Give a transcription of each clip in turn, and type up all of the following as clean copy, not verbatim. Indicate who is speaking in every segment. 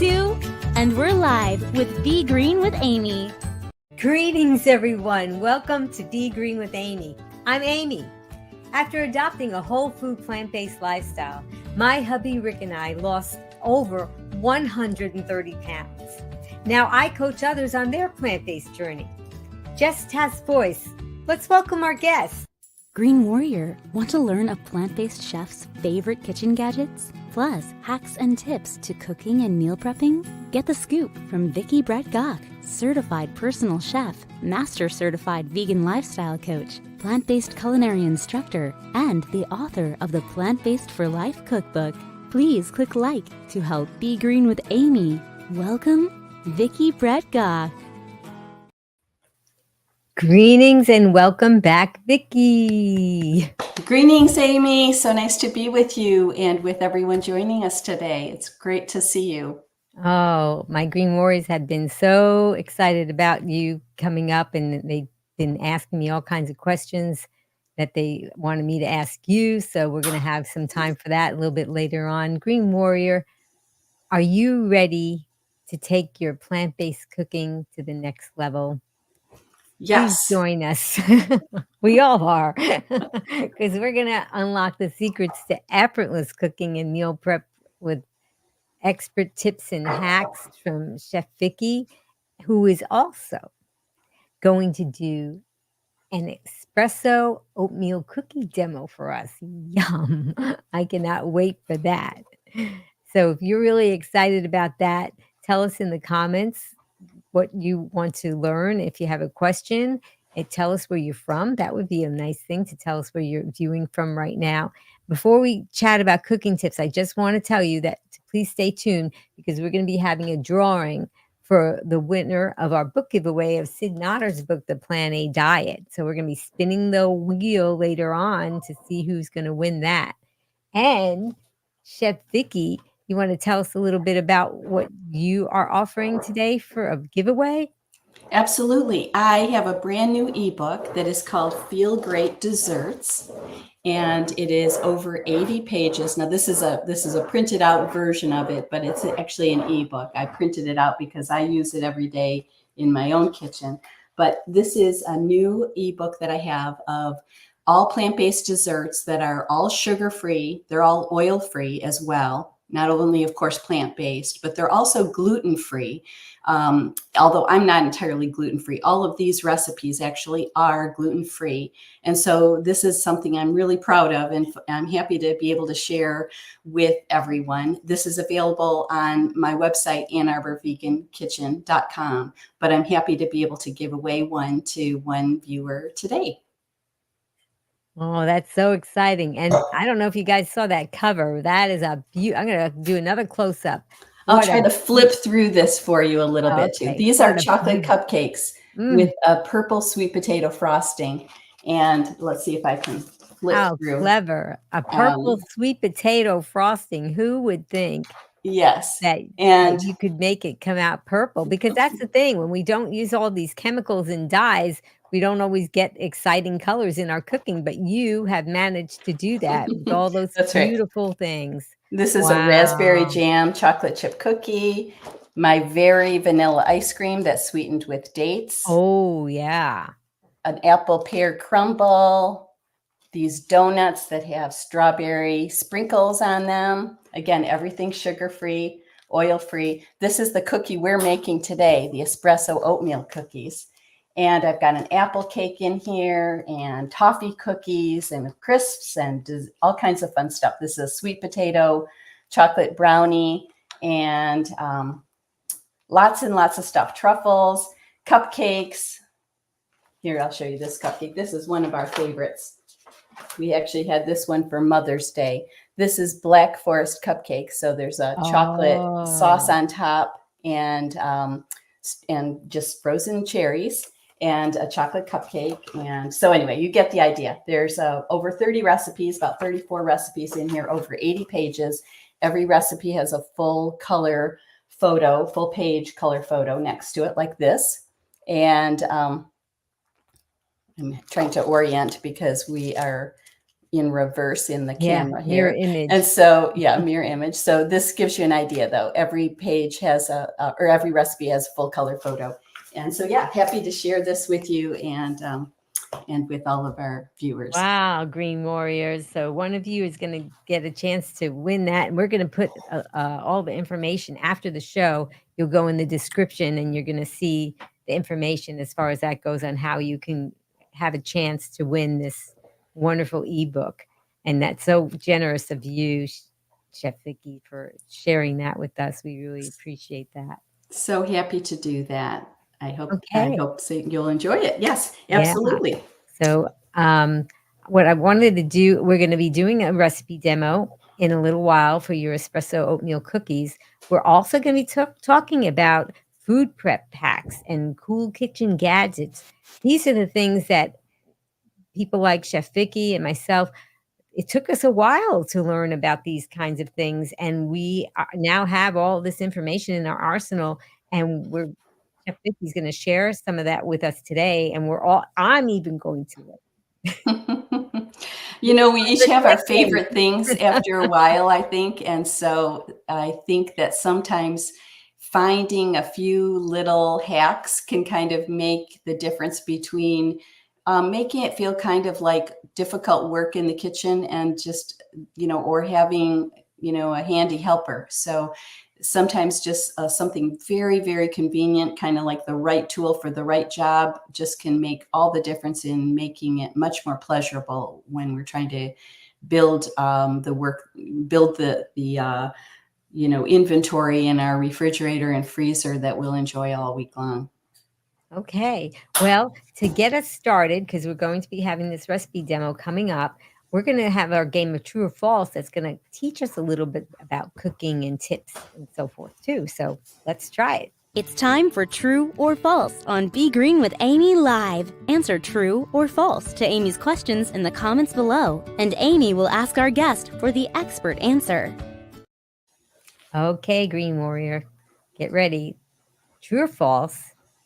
Speaker 1: Sue, and we're live with Be Green with Amy.
Speaker 2: Greetings, everyone. Welcome to Be Green with Amy. I'm Amy. After adopting a whole food plant-based lifestyle, my hubby Rick and I lost over 130 pounds. Now I coach others on their plant-based journey. Jess Task Voice, let's welcome our guest.
Speaker 1: Green Warrior, want to learn a plant-based chef's favorite kitchen gadgets? Plus, hacks and tips to cooking and meal prepping? Get the scoop from Vicky Brett-Gach, certified personal chef, master certified vegan lifestyle coach, plant-based culinary instructor, and the author of the Plant-Based for Life cookbook. Please click like to help Be Green with Amy. Welcome, Vicky Brett-Gach.
Speaker 2: Greetings and welcome back, Vicki.
Speaker 3: Greetings, Amy. So nice to be with you and with everyone joining us today. It's great to see you.
Speaker 2: Oh, my Green Warriors have been so excited about you coming up, and they've been asking me all kinds of questions that they wanted me to ask you. So we're going to have some time for that a little bit later on. Green Warrior, are you ready to take your plant-based cooking to the next level?
Speaker 3: Yes.
Speaker 2: Please join us. We all are, because we're going to unlock the secrets to effortless cooking and meal prep with expert tips and hacks from Chef Vicky, who is also going to do an espresso oatmeal cookie demo for us. Yum. I cannot wait for that. So if you're really excited about that, tell us in the comments what you want to learn. If you have a question, and tell us where you're from. That would be a nice thing to tell us where you're viewing from right now. Before we chat about cooking tips, I just want to tell you that please stay tuned, because we're going to be having a drawing for the winner of our book giveaway of Sid Notter's book, The Plan A Diet. So we're going to be spinning the wheel later on to see who's going to win that. And Chef Vicky, you want to tell us a little bit about what you are offering today for a giveaway?
Speaker 3: Absolutely. I have a brand new ebook that is called Feel Great Desserts, and it is over 80 pages. Now this is a printed out version of it, but it's actually an ebook. I printed it out because I use it every day in my own kitchen. But this is a new ebook that I have of all plant-based desserts that are all sugar-free. They're all oil-free as well. Not only, of course, plant-based, but they're also gluten-free. Although I'm not entirely gluten-free, all of these recipes actually are gluten-free. And so this is something I'm really proud of, and I'm happy to be able to share with everyone. This is available on my website, AnnArborVeganKitchen.com, but I'm happy to be able to give away one to one viewer today.
Speaker 2: Oh, that's so exciting. And I don't know if you guys saw that cover. That is a beauty. I'm going to do another close-up.
Speaker 3: I'll try to flip through this for you a little bit too. These are chocolate cupcakes with a purple sweet potato frosting. And let's see if I can flip through.
Speaker 2: How clever. A purple sweet potato frosting. Who would think?
Speaker 3: Yes.
Speaker 2: That you could make it come out purple? Because that's the thing. When we don't use all these chemicals and dyes, we don't always get exciting colors in our cooking, but you have managed to do that with all those beautiful things.
Speaker 3: This is a raspberry jam chocolate chip cookie, my very vanilla ice cream that's sweetened with dates.
Speaker 2: Oh, yeah.
Speaker 3: An apple pear crumble, these donuts that have strawberry sprinkles on them. Again, everything sugar-free, oil-free. This is the cookie we're making today, the Espresso Oatmeal Cookies. And I've got an apple cake in here and toffee cookies and crisps and all kinds of fun stuff. This is a sweet potato chocolate brownie and lots and lots of stuff. Truffles, cupcakes. Here, I'll show you this cupcake. This is one of our favorites. We actually had this one for Mother's Day. This is Black Forest cupcake. So there's a chocolate sauce on top and just frozen cherries and a chocolate cupcake. And so anyway, you get the idea. There's over 30 recipes, about 34 recipes in here, over 80 pages. Every recipe has a full color photo, full page color photo next to it like this. And I'm trying to orient because we are in reverse in the
Speaker 2: Yeah,
Speaker 3: camera
Speaker 2: mirror
Speaker 3: here.
Speaker 2: image.
Speaker 3: And so, yeah, mirror image. So this gives you an idea though. Every page has or every recipe has a full color photo. And so, yeah, happy to share this with you and with all of our viewers.
Speaker 2: Wow, Green Warriors. So one of you is going to get a chance to win that. And we're going to put all the information after the show. You'll go in the description and you're going to see the information as far as that goes on how you can have a chance to win this wonderful ebook. And that's so generous of you, Chef Vicky, for sharing that with us. We really appreciate that.
Speaker 3: So happy to do that. I hope
Speaker 2: Okay.
Speaker 3: so you'll enjoy it. Yes,
Speaker 2: Yeah.
Speaker 3: absolutely.
Speaker 2: So what I wanted to do, we're going to be doing a recipe demo in a little while for your espresso oatmeal cookies. We're also going to be talking about food prep hacks and cool kitchen gadgets. These are the things that people like Chef Vicky and myself, it took us a while to learn about these kinds of things. And we now have all this information in our arsenal, and Chef Vicky's going to share some of that with us today. And I'm even going to learn.
Speaker 3: You know, we each have our favorite things after a while, I think. And so I think that sometimes finding a few little hacks can kind of make the difference between making it feel kind of like difficult work in the kitchen and just, or having, a handy helper. So sometimes just something very, very convenient, kind of like the right tool for the right job, just can make all the difference in making it much more pleasurable when we're trying to build the inventory in our refrigerator and freezer that we'll enjoy all week long.
Speaker 2: Okay. Well, to get us started, because we're going to be having this recipe demo coming up, we're going to have our game of true or false that's going to teach us a little bit about cooking and tips and so forth too. So let's try it.
Speaker 1: It's time for True or False on Be Green with Amy Live. Answer true or false to Amy's questions in the comments below, and Amy will ask our guest for the expert answer.
Speaker 2: Okay, Green Warrior, get ready. True or false?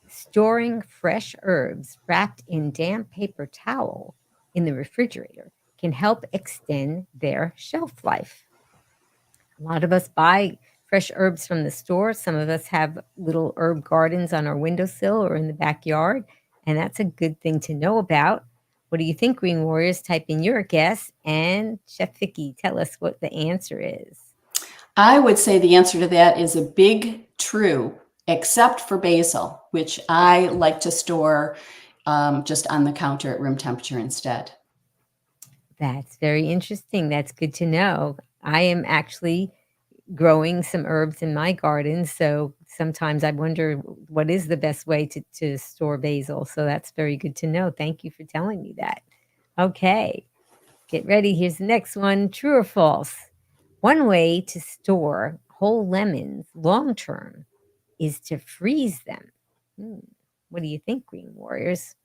Speaker 2: Storing fresh herbs wrapped in damp paper towel in the refrigerator can help extend their shelf life. A lot of us buy fresh herbs from the store. Some of us have little herb gardens on our windowsill or in the backyard, and that's a good thing to know about. What do you think, Green Warriors? Type in your guess, and Chef Vicky, tell us what the answer is.
Speaker 3: I would say the answer to that is a big true, except for basil, which I like to store just on the counter at room temperature instead.
Speaker 2: That's very interesting. That's good to know. I am actually growing some herbs in my garden, so sometimes I wonder what is the best way to store basil. So that's very good to know. Thank you for telling me that. Okay, get ready. Here's the next one. True or false? One way to store whole lemons long term is to freeze them. What do you think, Green Warriors?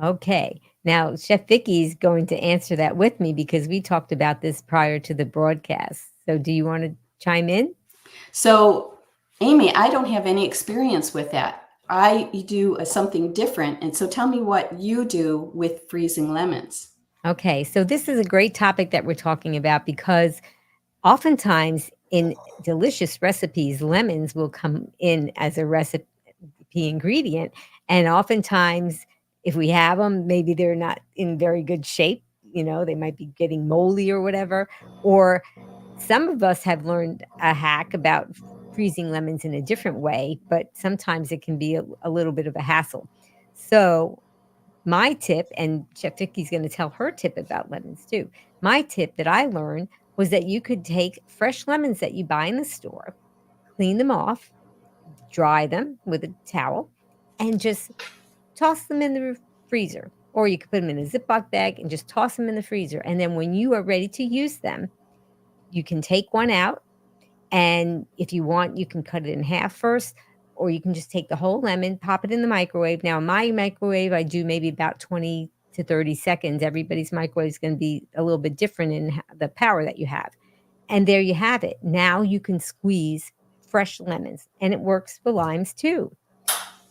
Speaker 2: Okay. Now, Chef Vicky is going to answer that with me because we talked about this prior to the broadcast. So do you want to chime in?
Speaker 3: So, Amy, I don't have any experience with that. I do something different. And so tell me what you do with freezing lemons.
Speaker 2: Okay. So this is a great topic that we're talking about because oftentimes in delicious recipes, lemons will come in as a recipe ingredient. And oftentimes, if we have them, maybe they're not in very good shape. They might be getting moldy or whatever. Or some of us have learned a hack about freezing lemons in a different way, but sometimes it can be a little bit of a hassle. So my tip, and Chef Vicky's going to tell her tip about lemons too. My tip that I learned was that you could take fresh lemons that you buy in the store, clean them off, dry them with a towel, and just toss them in the freezer. Or you could put them in a Ziploc bag and just toss them in the freezer. And then when you are ready to use them, you can take one out. And if you want, you can cut it in half first, or you can just take the whole lemon, pop it in the microwave. Now, my microwave, I do maybe about 20 to 30 seconds. Everybody's microwave is going to be a little bit different in the power that you have. And there you have it. Now you can squeeze fresh lemons, and it works for limes too.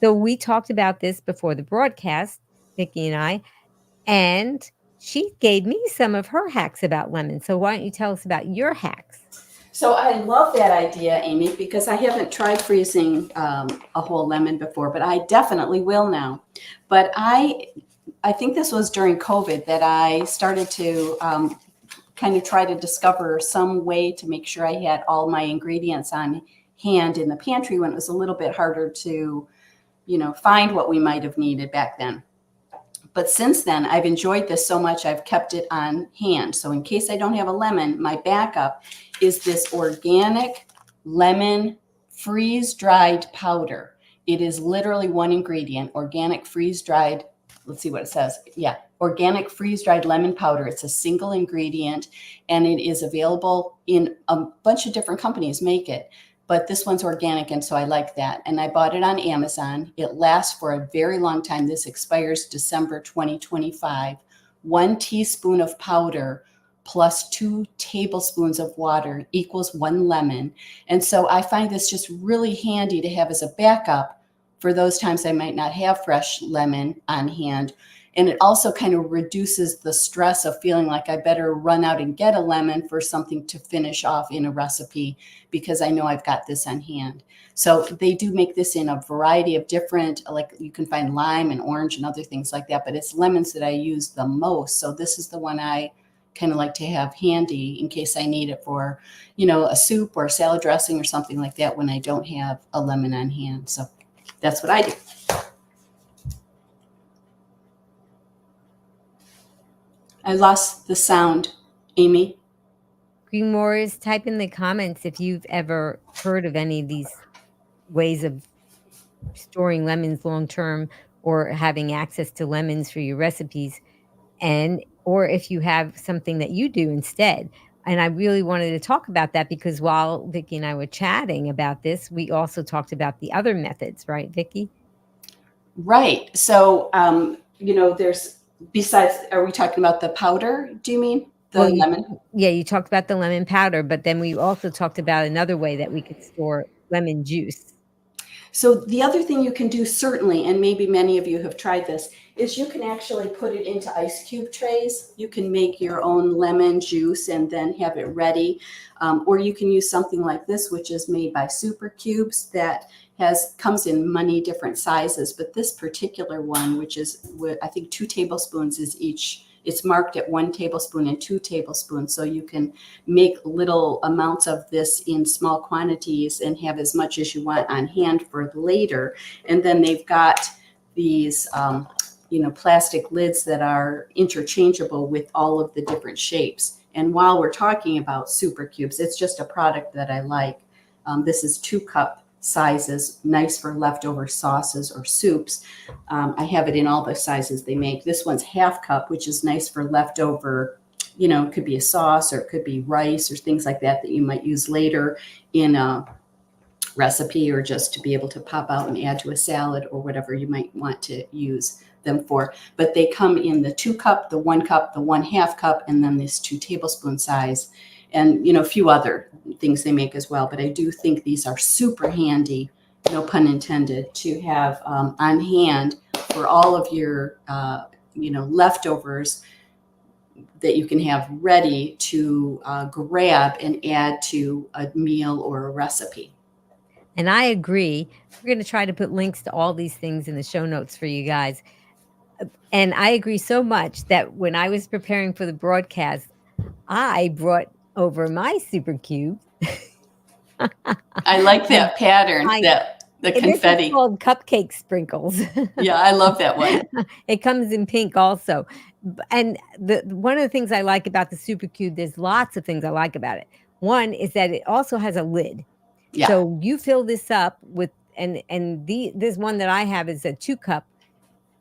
Speaker 2: So we talked about this before the broadcast, Vicki and I, and she gave me some of her hacks about lemon. So why don't you tell us about your hacks?
Speaker 3: So I love that idea, Amy, because I haven't tried freezing a whole lemon before, but I definitely will now. But I think this was during COVID that I started to kind of try to discover some way to make sure I had all my ingredients on hand in the pantry when it was a little bit harder to, find what we might have needed back then. But since then, I've enjoyed this so much, I've kept it on hand. So in case I don't have a lemon, my backup is this organic lemon freeze-dried powder. It is literally one ingredient, organic freeze-dried, let's see what it says. Yeah, organic freeze-dried lemon powder. It's a single ingredient, and it is available in a bunch of different companies make it. But this one's organic, and so I like that. And I bought it on Amazon. It lasts for a very long time. This expires December 2025. 1 teaspoon of powder plus 2 tablespoons of water equals 1 lemon. And so I find this just really handy to have as a backup for those times I might not have fresh lemon on hand. And it also kind of reduces the stress of feeling like I better run out and get a lemon for something to finish off in a recipe because I know I've got this on hand. So they do make this in a variety of different, like you can find lime and orange and other things like that, but it's lemons that I use the most. So this is the one I kind of like to have handy in case I need it for, a soup or a salad dressing or something like that when I don't have a lemon on hand. So that's what I do. I lost the sound, Amy.
Speaker 2: Greenmores, type in the comments if you've ever heard of any of these ways of storing lemons long term or having access to lemons for your recipes, or if you have something that you do instead. And I really wanted to talk about that because while Vicki and I were chatting about this, we also talked about the other methods, right, Vicki?
Speaker 3: Right. So, there's besides, are we talking about the powder? Do you mean the lemon?
Speaker 2: Yeah, you talked about the lemon powder, but then we also talked about another way that we could store lemon juice.
Speaker 3: So the other thing you can do, certainly, and maybe many of you have tried this, is you can actually put it into ice cube trays. You can make your own lemon juice and then have it ready. Or you can use something like this, which is made by Super Cubes that comes in many different sizes. But this particular one, which is, I think 2 tablespoons is each. It's marked at 1 tablespoon and 2 tablespoons. So you can make little amounts of this in small quantities and have as much as you want on hand for later. And then they've got these, plastic lids that are interchangeable with all of the different shapes. And while we're talking about Super Cubes, it's just a product that I like. This is 2-cup sizes, nice for leftover sauces or soups. I have it in all the sizes they make. This one's 1/2 cup, which is nice for leftover, it could be a sauce or it could be rice or things like that you might use later in a recipe or just to be able to pop out and add to a salad or whatever you might want to use them for. But they come in the 2-cup, the 1 cup, the 1/2 cup, and then this 2 tablespoon size. And, a few other things they make as well. But I do think these are super handy, no pun intended, to have on hand for all of your, leftovers that you can have ready to grab and add to a meal or a recipe.
Speaker 2: And I agree. We're going to try to put links to all these things in the show notes for you guys. And I agree so much that when I was preparing for the broadcast, I brought over my Super Cube.
Speaker 3: I like that pattern, the confetti.
Speaker 2: It's called cupcake sprinkles.
Speaker 3: Yeah, I love that one.
Speaker 2: It comes in pink also. And one of the things I like about the Super Cube, there's lots of things I like about it. One is that it also has a lid.
Speaker 3: Yeah.
Speaker 2: So you fill this up with, this one that I have is a 2-cup.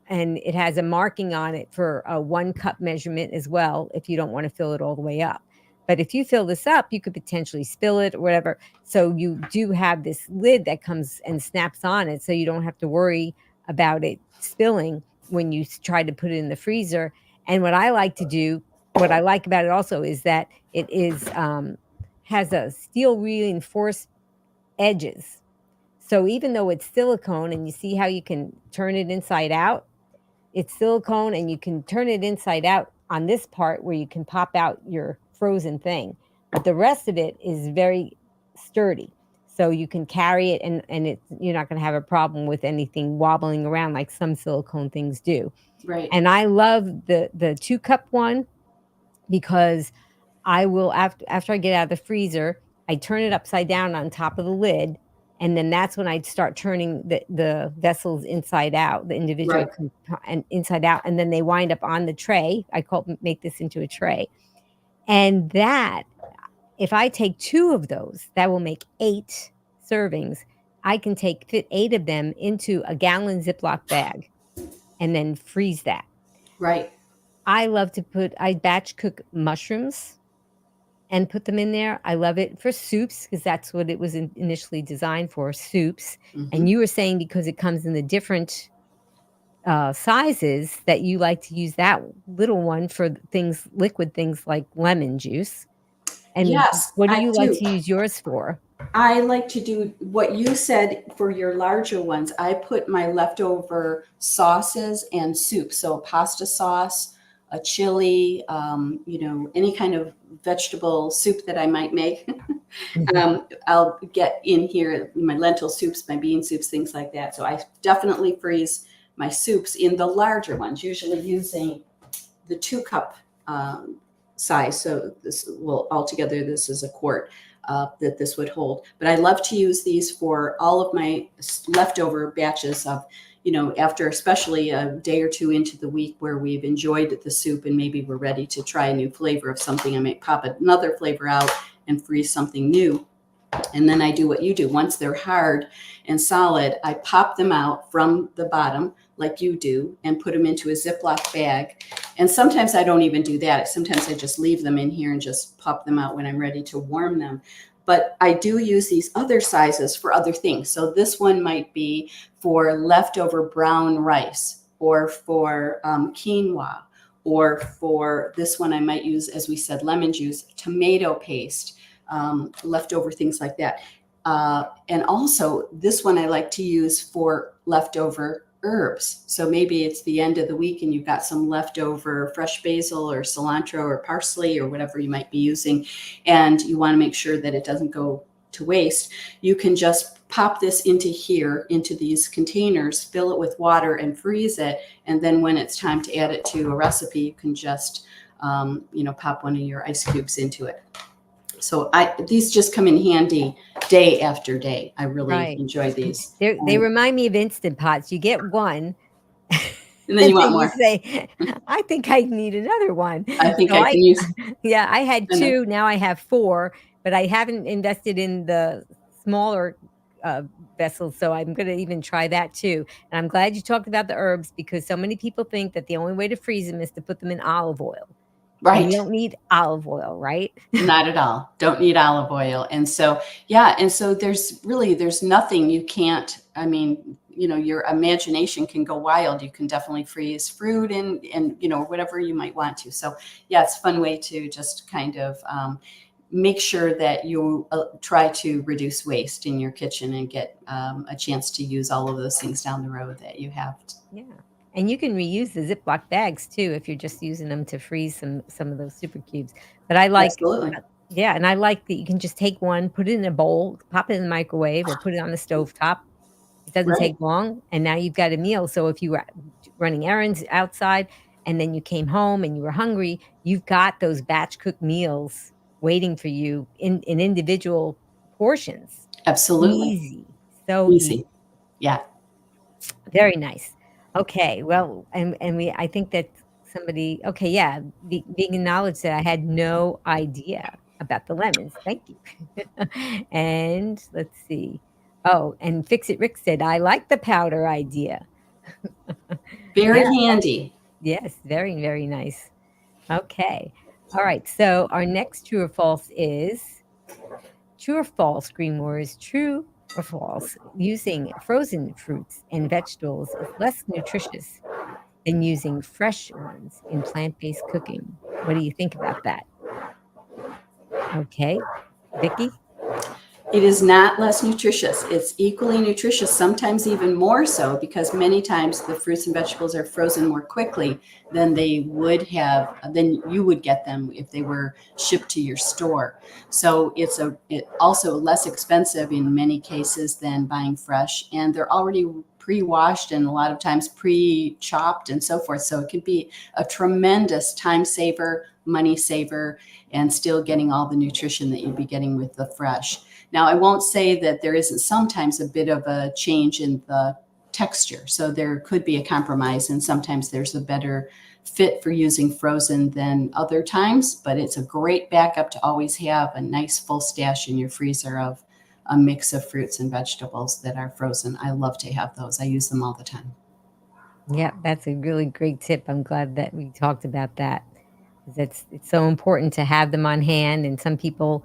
Speaker 2: And it has a marking on it for a 1-cup measurement as well, if you don't want to fill it all the way up. But if you fill this up, you could potentially spill it or whatever. So you do have this lid that comes and snaps on it. So you don't have to worry about it spilling when you try to put it in the freezer. And what I like about it also is that it is has a steel reinforced edges. So even though it's silicone and you see how you can turn it inside out, it's silicone and you can turn it inside out on this part where you can pop out your frozen thing, but the rest of it is very sturdy. So you can carry it, and you're not going to have a problem with anything wobbling around like some silicone things do.
Speaker 3: Right.
Speaker 2: And I love the 2-cup one because I will, after I get out of the freezer, I turn it upside down on top of the lid, and then that's when I'd start turning the vessels inside out, the individual
Speaker 3: Right.
Speaker 2: and inside out, and then they wind up on the tray. I make this into a tray, and that if I take 2 of those, that will make 8 servings. I can fit 8 of them into a gallon Ziploc bag and then freeze that.
Speaker 3: Right.
Speaker 2: I batch cook mushrooms and put them in there. I love it for soups because that's what it was initially designed for, soups.
Speaker 3: Mhm.
Speaker 2: And you were saying because it comes in the different sizes that you like to use that little one for liquid things like lemon juice. And
Speaker 3: Yes,
Speaker 2: what do
Speaker 3: I
Speaker 2: you like
Speaker 3: do.
Speaker 2: to use yours for?
Speaker 3: I like to do what you said for your larger ones. I put my leftover sauces and soup. So a pasta sauce, a chili, any kind of vegetable soup that I might make. I'll get in here my lentil soups, my bean soups, things like that. So I definitely freeze my soups in the larger ones, usually using the 2-cup size. So this will altogether, this is a quart that this would hold. But I love to use these for all of my leftover batches of, after especially a day or 2 into the week where we've enjoyed the soup and maybe we're ready to try a new flavor of something. I might pop another flavor out and freeze something new. And then I do what you do. Once they're hard and solid, I pop them out from the bottom like you do and put them into a Ziploc bag. And sometimes I don't even do that. Sometimes I just leave them in here and just pop them out when I'm ready to warm them. But I do use these other sizes for other things. So this one might be for leftover brown rice or for quinoa, or for this one I might use, as we said, lemon juice, tomato paste, leftover things like that. And also this one I like to use for leftover herbs. So maybe it's the end of the week and you've got some leftover fresh basil or cilantro or parsley or whatever you might be using, and you want to make sure that it doesn't go to waste. You can just pop this into these containers, fill it with water and freeze it. And then when it's time to add it to a recipe, you can just, pop one of your ice cubes into it. So these just come in handy day after day. I really enjoy these.
Speaker 2: They remind me of Instant Pots. You get one,
Speaker 3: and then you want more.
Speaker 2: You say, I think I need another one.
Speaker 3: I think I can use.
Speaker 2: Yeah, I had 2. Now I have 4, but I haven't invested in the smaller vessels. So I'm going to even try that too. And I'm glad you talked about the herbs because so many people think that the only way to freeze them is to put them in olive oil.
Speaker 3: Right.
Speaker 2: And you don't need olive oil, right?
Speaker 3: Not at all. Don't need olive oil. And so, there's nothing you can't, your imagination can go wild. You can definitely freeze fruit and whatever you might want to. So yeah, it's a fun way to just kind of make sure that you try to reduce waste in your kitchen and get a chance to use all of those things down the road that you have.
Speaker 2: Yeah. And you can reuse the Ziploc bags too if you're just using them to freeze some of those super cubes. But I like,
Speaker 3: absolutely.
Speaker 2: Yeah, and I like that you can just take one, put it in a bowl, pop it in the microwave, or put it on the stovetop. It doesn't take long, and now you've got a meal. So if you were running errands outside, and then you came home and you were hungry, you've got those batch cooked meals waiting for you in individual portions.
Speaker 3: Absolutely.
Speaker 2: Easy. So easy.
Speaker 3: Yeah.
Speaker 2: Very nice. Okay, well, I think that somebody, okay, yeah, being acknowledged that I had no idea about the lemons. Thank you. And let's see. Oh, and Fix It Rick said, I like the powder idea.
Speaker 3: Very handy.
Speaker 2: Yes, very, very nice. Okay. All right. So our next true or false is true or false, Green Wars, true or false, using frozen fruits and vegetables is less nutritious than using fresh ones in plant-based cooking. What do you think about that? Okay, Vicki?
Speaker 3: It is not less nutritious. It's equally nutritious, sometimes even more so, because many times the fruits and vegetables are frozen more quickly than than you would get them if they were shipped to your store. So it's also less expensive in many cases than buying fresh, and they're already pre-washed and a lot of times pre-chopped and so forth. So it could be a tremendous time saver, money saver, and still getting all the nutrition that you'd be getting with the fresh. Now, I won't say that there isn't sometimes a bit of a change in the texture. So there could be a compromise, and sometimes there's a better fit for using frozen than other times, but it's a great backup to always have a nice full stash in your freezer of a mix of fruits and vegetables that are frozen. I love to have those. I use them all the time.
Speaker 2: Yeah, that's a really great tip. I'm glad that we talked about that. It's so important to have them on hand, and some people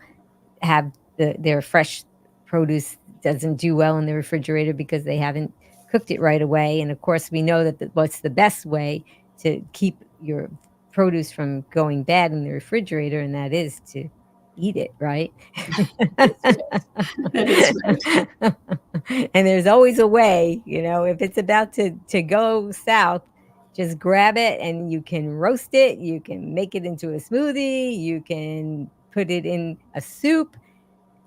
Speaker 2: have their fresh produce doesn't do well in the refrigerator because they haven't cooked it right away. And of course, we know that what's the best way to keep your produce from going bad in the refrigerator, and that is to eat it, right?
Speaker 3: That is right.
Speaker 2: And there's always a way, if it's about to go south, just grab it and you can roast it, you can make it into a smoothie, you can put it in a soup,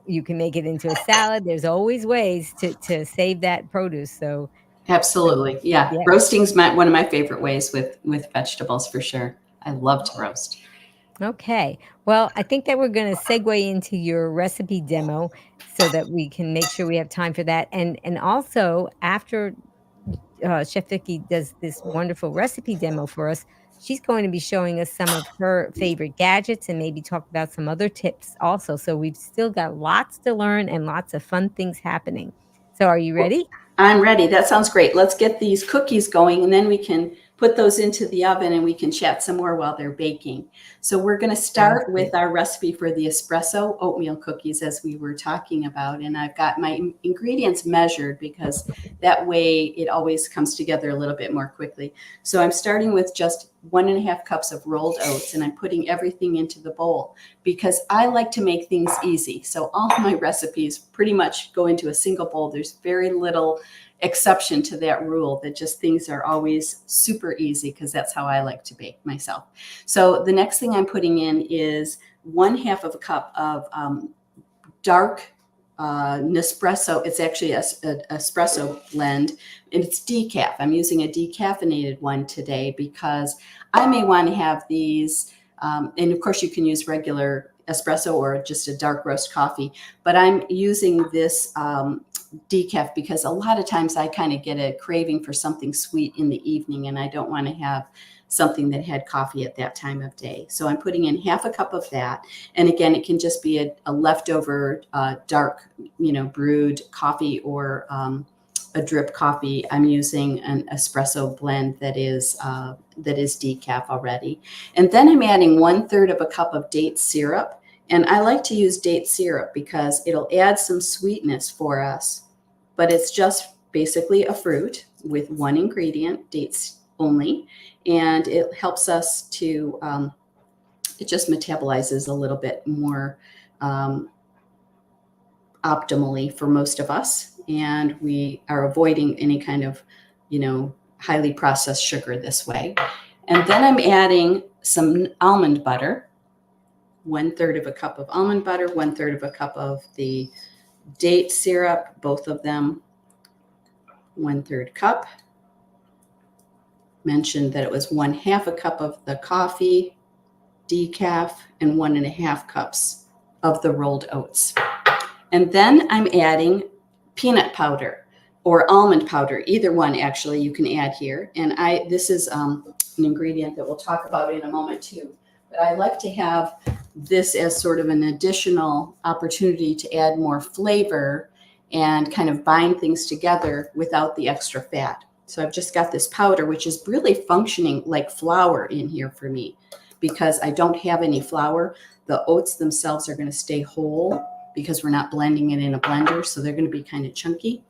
Speaker 2: you can make it into a salad. There's always ways to save that produce. So
Speaker 3: Absolutely. Yeah.
Speaker 2: yeah.
Speaker 3: Roasting's one of my favorite ways with vegetables for sure. I love to roast.
Speaker 2: Okay. Well, I think that we're going to segue into your recipe demo so that we can make sure we have time for that. And also after Chef Vicky does this wonderful recipe demo for us, she's going to be showing us some of her favorite gadgets and maybe talk about some other tips also. So we've still got lots to learn and lots of fun things happening. So are you ready?
Speaker 3: I'm ready. That sounds great. Let's get these cookies going, and then we can put those into the oven and we can chat some more while they're baking. So we're going to start with our recipe for the espresso oatmeal cookies, as we were talking about. And I've got my ingredients measured because that way it always comes together a little bit more quickly. So I'm starting with just 1.5 cups of rolled oats, and I'm putting everything into the bowl because I like to make things easy. So all of my recipes pretty much go into a single bowl. There's very little exception to that rule, that just things are always super easy, because that's how I like to bake myself. So the next thing I'm putting in is 1/2 of a cup of dark Nespresso. It's actually a espresso blend, and it's decaf. I'm using a decaffeinated one today because I may want to have these, and of course you can use regular espresso or just a dark roast coffee, but I'm using this decaf because a lot of times I kind of get a craving for something sweet in the evening, and I don't want to have something that had coffee at that time of day. So I'm putting in 1/2 cup of that. And again, it can just be a leftover dark, brewed coffee or a drip coffee. I'm using an espresso blend that is decaf already. And then I'm adding 1/3 of a cup of date syrup. And I like to use date syrup because it'll add some sweetness for us, but it's just basically a fruit with one ingredient, dates only. And it helps us to, it just metabolizes a little bit more optimally for most of us. And we are avoiding any kind of, highly processed sugar this way. And then I'm adding some almond butter, 1/3 of a cup of almond butter, 1/3 of a cup of the date syrup, both of them 1/3 cup. Mentioned that it was 1/2 a cup of the coffee, decaf, and 1.5 cups of the rolled oats. And then I'm adding peanut powder or almond powder, either one actually you can add here. And this is an ingredient that we'll talk about in a moment too. But I like to have this as sort of an additional opportunity to add more flavor and kind of bind things together without the extra fat. So I've just got this powder, which is really functioning like flour in here for me because I don't have any flour. The oats themselves are going to stay whole because we're not blending it in a blender. So they're going to be kind of chunky.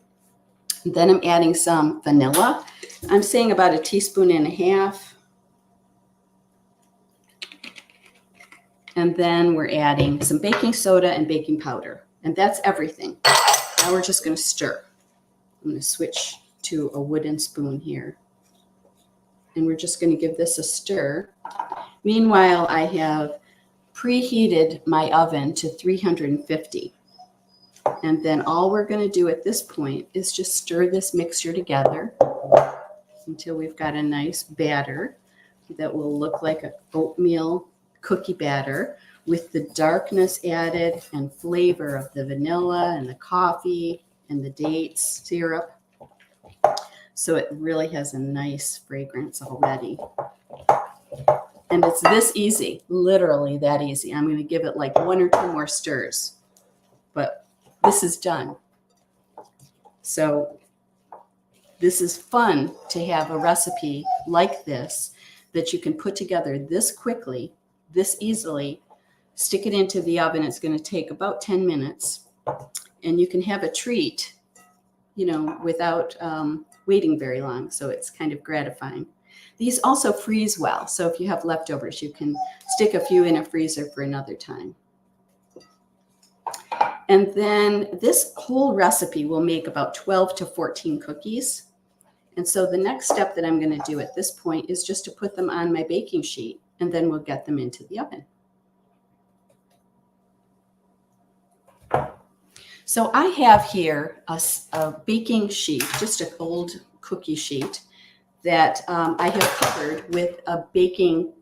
Speaker 3: And then I'm adding some vanilla. I'm saying about 1.5 teaspoons. And then we're adding some baking soda and baking powder And that's everything. Now we're just going to stir. I'm going to switch to a wooden spoon here. And we're just going to give this a stir. Meanwhile, I have preheated my oven to 350. And then all we're going to do at this point is just stir this mixture together until we've got a nice batter that will look like an oatmeal cookie batter with the darkness added and flavor of the vanilla and the coffee and the dates syrup. So it really has a nice fragrance already. And it's this easy, literally that easy. I'm going to give it like 1 or 2 more stirs, but this is done. So this is fun to have a recipe like this that you can put together this quickly, this easily, stick it into the oven. It's going to take about 10 minutes, and you can have a treat, you know, without waiting very long. So it's kind of gratifying. These also freeze well. So if you have leftovers, you can stick a few in a freezer for another time. And then this whole recipe will make about 12 to 14 cookies. And so the next step that I'm going to do at this point is just to put them on my baking sheet, and then we'll get them into the oven. So I have here a baking sheet, just an old cookie sheet that I have covered with a baking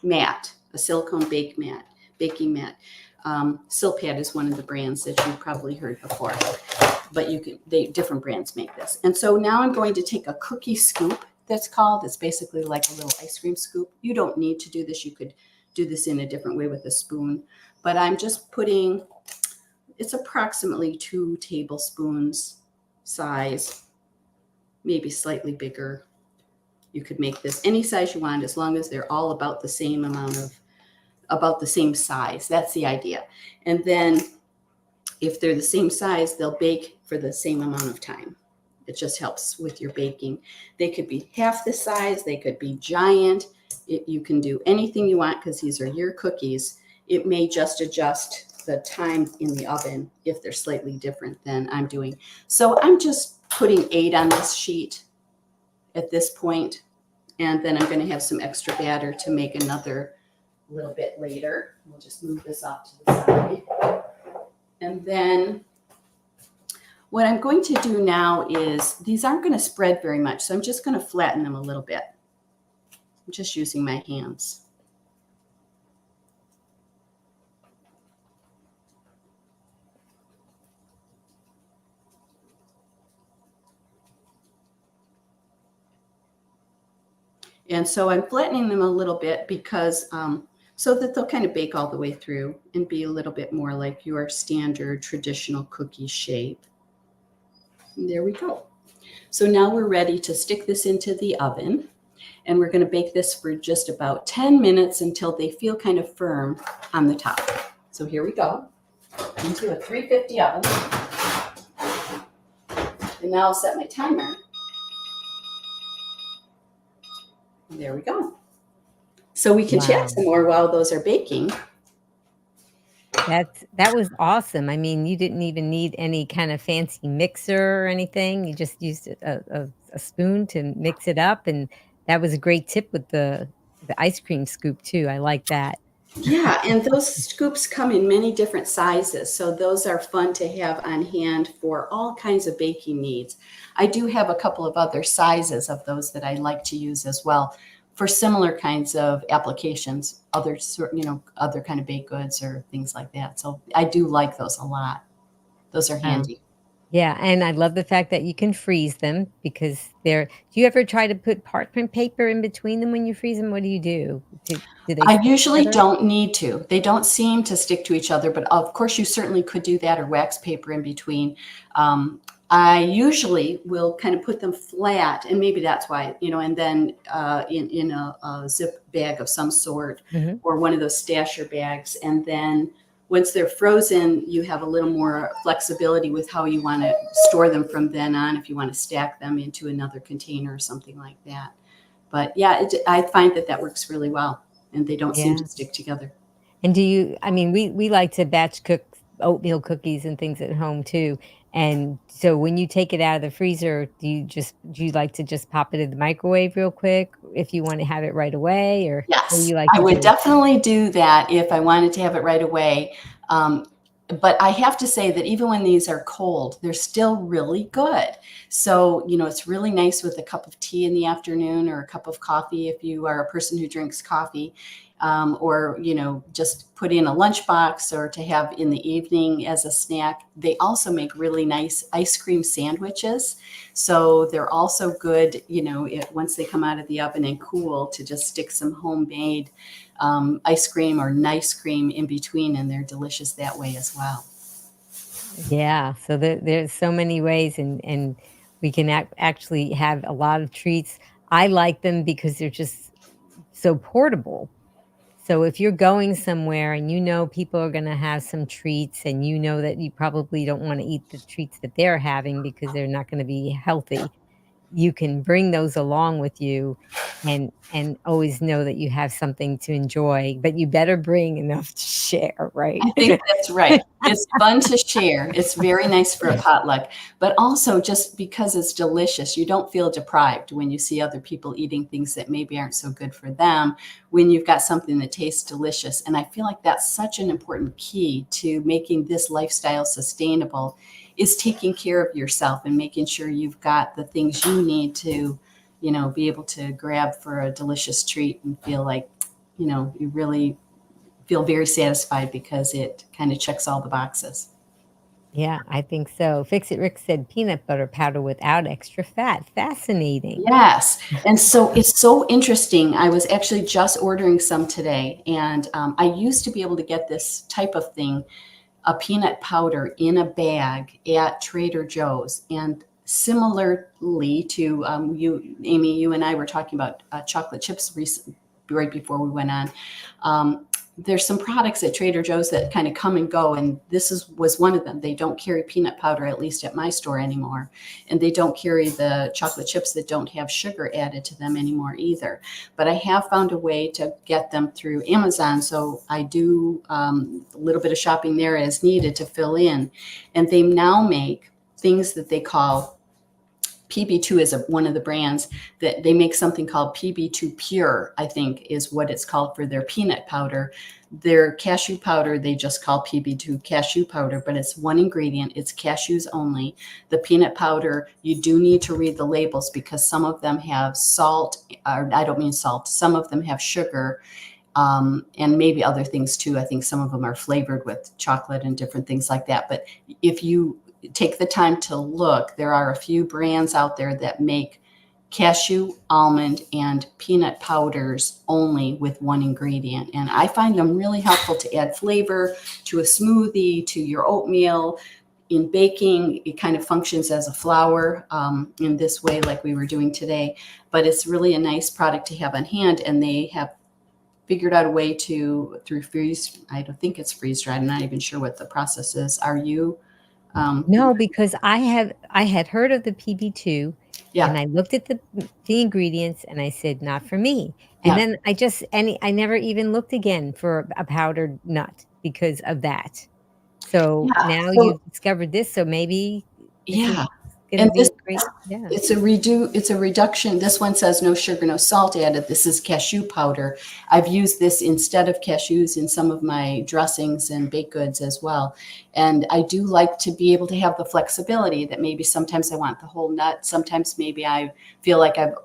Speaker 3: mat, a silicone baking mat. Silpad is one of the brands that you've probably heard before, but different brands make this. And so now I'm going to take a cookie scoop, that's called. It's basically like a little ice cream scoop. You don't need to do this. You could do this in a different way with a spoon, but I'm just putting, it's approximately 2 tablespoons size, maybe slightly bigger. You could make this any size you want, as long as they're all about the same about the same size. That's the idea. And then if they're the same size, they'll bake for the same amount of time. It just helps with your baking. They could be half the size. They could be giant. You can do anything you want because these are your cookies. It may just adjust the time in the oven if they're slightly different than I'm doing. So I'm just putting 8 on this sheet at this point, and then I'm going to have some extra batter to make another little bit later. We'll just move this off to the side. And then what I'm going to do now is, these aren't going to spread very much, so I'm just going to flatten them a little bit. I'm just using my hands. And so I'm flattening them a little bit because so that they'll kind of bake all the way through and be a little bit more like your standard traditional cookie shape. And there we go. So now we're ready to stick this into the oven, and we're going to bake this for just about 10 minutes until they feel kind of firm on the top. So here we go, into a 350 oven. And now I'll set my timer. And there we go. So we can chat some more while those are baking.
Speaker 2: That was awesome. I mean, you didn't even need any kind of fancy mixer or anything. You just used a spoon to mix it up, and that was a great tip with the ice cream scoop too. I like that.
Speaker 3: Yeah, and those scoops come in many different sizes, so those are fun to have on hand for all kinds of baking needs. I do have a couple of other sizes of those that I like to use as well for similar kinds of applications, other kind of baked goods or things like that. So I do like those a lot. Those are handy.
Speaker 2: Yeah, and I love the fact that you can freeze them because do you ever try to put parchment paper in between them when you freeze them? What do you do? Do they
Speaker 3: I usually don't need to. They don't seem to stick to each other, but of course you certainly could do that, or wax paper in between. I usually will kind of put them flat, and maybe that's why, and then in a zip bag of some sort, or one of those stasher bags. And then once they're frozen, you have a little more flexibility with how you want to store them from then on, if you want to stack them into another container or something like that. But yeah, I find that works really well, and they don't seem to stick together.
Speaker 2: And we like to batch cook oatmeal cookies and things at home too. And so when you take it out of the freezer, do you like to just pop it in the microwave real quick if you want to have it right away, or what do
Speaker 3: Yes,
Speaker 2: you like
Speaker 3: I
Speaker 2: to
Speaker 3: would
Speaker 2: do?
Speaker 3: definitely do that if I wanted to have it right away. Um, but I have to say that even when these are cold, they're still really good. So, it's really nice with a cup of tea in the afternoon or a cup of coffee if you are a person who drinks coffee. Or, just put in a lunchbox or to have in the evening as a snack. They also make really nice ice cream sandwiches. So they're also good, once they come out of the oven and cool, to just stick some homemade ice cream or nice cream in between, and they're delicious that way as well.
Speaker 2: Yeah, so there's so many ways, and we can actually have a lot of treats. I like them because they're just so portable. So if you're going somewhere and you know people are gonna have some treats and you know that you probably don't wanna eat the treats that they're having because they're not gonna be healthy, you can bring those along with you and always know that you have something to enjoy, but you better bring enough to share, right?
Speaker 3: I think that's right. It's fun to share. It's very nice for a potluck, but also just because it's delicious, you don't feel deprived when you see other people eating things that maybe aren't so good for them, when you've got something that tastes delicious. And I feel like that's such an important key to making this lifestyle sustainable, is taking care of yourself and making sure you've got the things you need to, be able to grab for a delicious treat and feel like, you really feel very satisfied because it kind of checks all the boxes.
Speaker 2: Yeah, I think so. Fix It Rick said peanut butter powder without extra fat. Fascinating.
Speaker 3: Yes. And so it's so interesting. I was actually just ordering some today, and I used to be able to get this type of thing, a peanut powder in a bag at Trader Joe's. And similarly to you, Amy, you and I were talking about chocolate chips right before we went on. There's some products at Trader Joe's that kind of come and go, and was one of them. They don't carry peanut powder, at least at my store anymore, and they don't carry the chocolate chips that don't have sugar added to them anymore either. But I have found a way to get them through Amazon, so I do a little bit of shopping there as needed to fill in, and they now make things that they call PB2 is one of the brands that they make something called PB2 Pure, I think is what it's called for their peanut powder. Their cashew powder, they just call PB2 cashew powder, but it's one ingredient. It's cashews only. The peanut powder, you do need to read the labels because some of them have salt, or I don't mean salt, some of them have sugar. And maybe other things too. I think some of them are flavored with chocolate and different things like that. But if you take the time to look, there are a few brands out there that make cashew, almond, and peanut powders only with one ingredient. And I find them really helpful to add flavor to a smoothie, to your oatmeal. In baking, it kind of functions as a flour in this way, like we were doing today. But it's really a nice product to have on hand, and they have figured out a way to, through freeze, I don't think it's freeze dried. I'm not even sure what the process is. Are you?
Speaker 2: No, because I had heard of the PB2 and
Speaker 3: Yeah,
Speaker 2: I looked at the ingredients and I said, "Not for me." And
Speaker 3: yeah,
Speaker 2: then I never even looked again for a powdered nut because of that. So
Speaker 3: yeah.
Speaker 2: now
Speaker 3: So,
Speaker 2: you've discovered this, so maybe this is
Speaker 3: yeah.
Speaker 2: gonna
Speaker 3: And this,
Speaker 2: be great. Yeah.
Speaker 3: it's a reduction. This one says no sugar, no salt added. This is cashew powder. I've used this instead of cashews in some of my dressings and baked goods as well. And I do like to be able to have the flexibility that maybe sometimes I want the whole nut. Sometimes maybe I feel like I've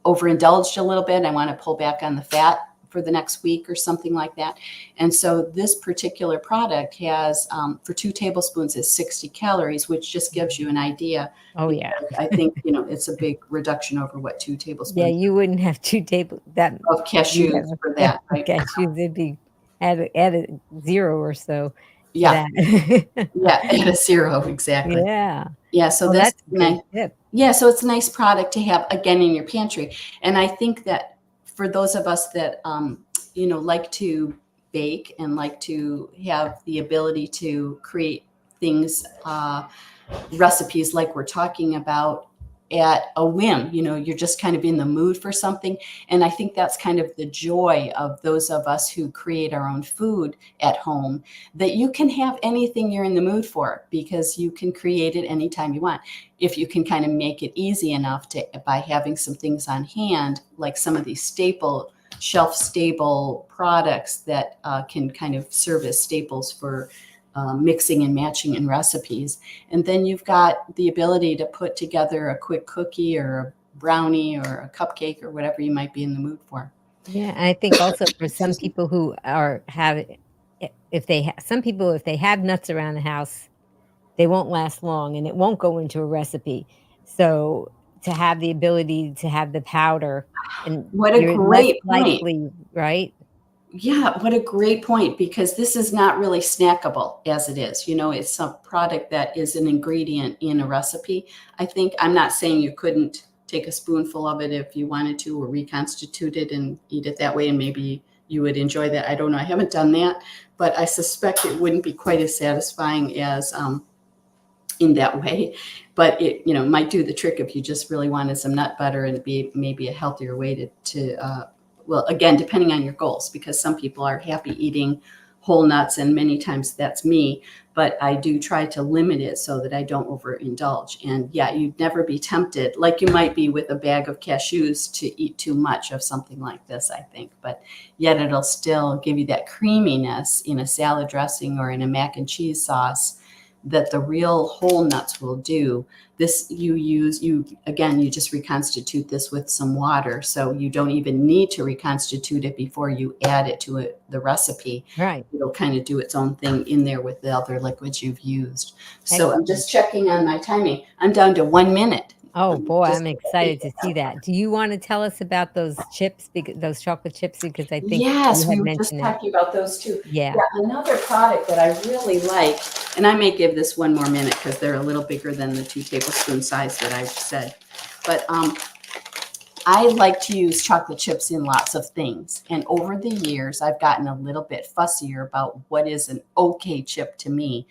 Speaker 3: overindulged a little bit. I want to pull back on the fat for the next week or something like that. And so this particular product has, for 2 tablespoons, is 60 calories, which just gives you an idea.
Speaker 2: Oh, yeah.
Speaker 3: Because I think, it's a big reduction over what two
Speaker 2: Yeah,
Speaker 3: tablespoons
Speaker 2: you wouldn't have 2 table that
Speaker 3: of
Speaker 2: you'd
Speaker 3: cashews
Speaker 2: have
Speaker 3: for
Speaker 2: a
Speaker 3: that, right?
Speaker 2: cashews, it'd be add a 0 or so to
Speaker 3: Yeah,
Speaker 2: that.
Speaker 3: yeah, at a zero, exactly.
Speaker 2: Yeah.
Speaker 3: Yeah, so
Speaker 2: Well,
Speaker 3: this
Speaker 2: that's a great tip.
Speaker 3: yeah, so it's a nice product to have again in your pantry. And I think that for those of us that like to bake and like to have the ability to create things, recipes like we're talking about, at a whim. You're just kind of in the mood for something. And I think that's kind of the joy of those of us who create our own food at home, that you can have anything you're in the mood for because you can create it anytime you want. If you can kind of make it easy enough by having some things on hand, like some of these shelf stable products that can kind of serve as staples for mixing and matching in recipes. And then you've got the ability to put together a quick cookie or a brownie or a cupcake or whatever you might be in the mood for.
Speaker 2: Yeah, I think also for some people who if they have nuts around the house, they won't last long and it won't go into a recipe. So to have the ability to have the powder, and
Speaker 3: What a
Speaker 2: you're less
Speaker 3: great point.
Speaker 2: likely, right?
Speaker 3: Yeah, what a great point, because this is not really snackable as it is. It's a product that is an ingredient in a recipe. I'm not saying you couldn't take a spoonful of it if you wanted to, or reconstitute it and eat it that way, and maybe you would enjoy that. I don't know. I haven't done that, but I suspect it wouldn't be quite as satisfying as in that way. But it might do the trick if you just really wanted some nut butter, and be maybe a healthier way to well, again, depending on your goals, because some people are happy eating whole nuts, and many times that's me, but I do try to limit it so that I don't overindulge. And yeah, you'd never be tempted like you might be with a bag of cashews to eat too much of something like this, I think. But yet it'll still give you that creaminess in a salad dressing or in a mac and cheese sauce that the real whole nuts will do. This you just reconstitute this with some water, so you don't even need to reconstitute it before you add it to the recipe.
Speaker 2: Right.
Speaker 3: It'll kind of do its own thing in there with the other liquids you've used. So I'm just checking on my timing. I'm down to 1 minute.
Speaker 2: Oh boy, I'm excited to see that. Do you want to tell us about those chips, those chocolate chips? Because I think
Speaker 3: Yes,
Speaker 2: you
Speaker 3: we
Speaker 2: had
Speaker 3: were just
Speaker 2: mentioned that.
Speaker 3: talking about those too.
Speaker 2: Yeah.
Speaker 3: Another product that I really like, and I may give this 1 more minute because they're a little bigger than the 2 tablespoon size that I've said. But I like to use chocolate chips in lots of things. And over the years, I've gotten a little bit fussier about what is an okay chip to me.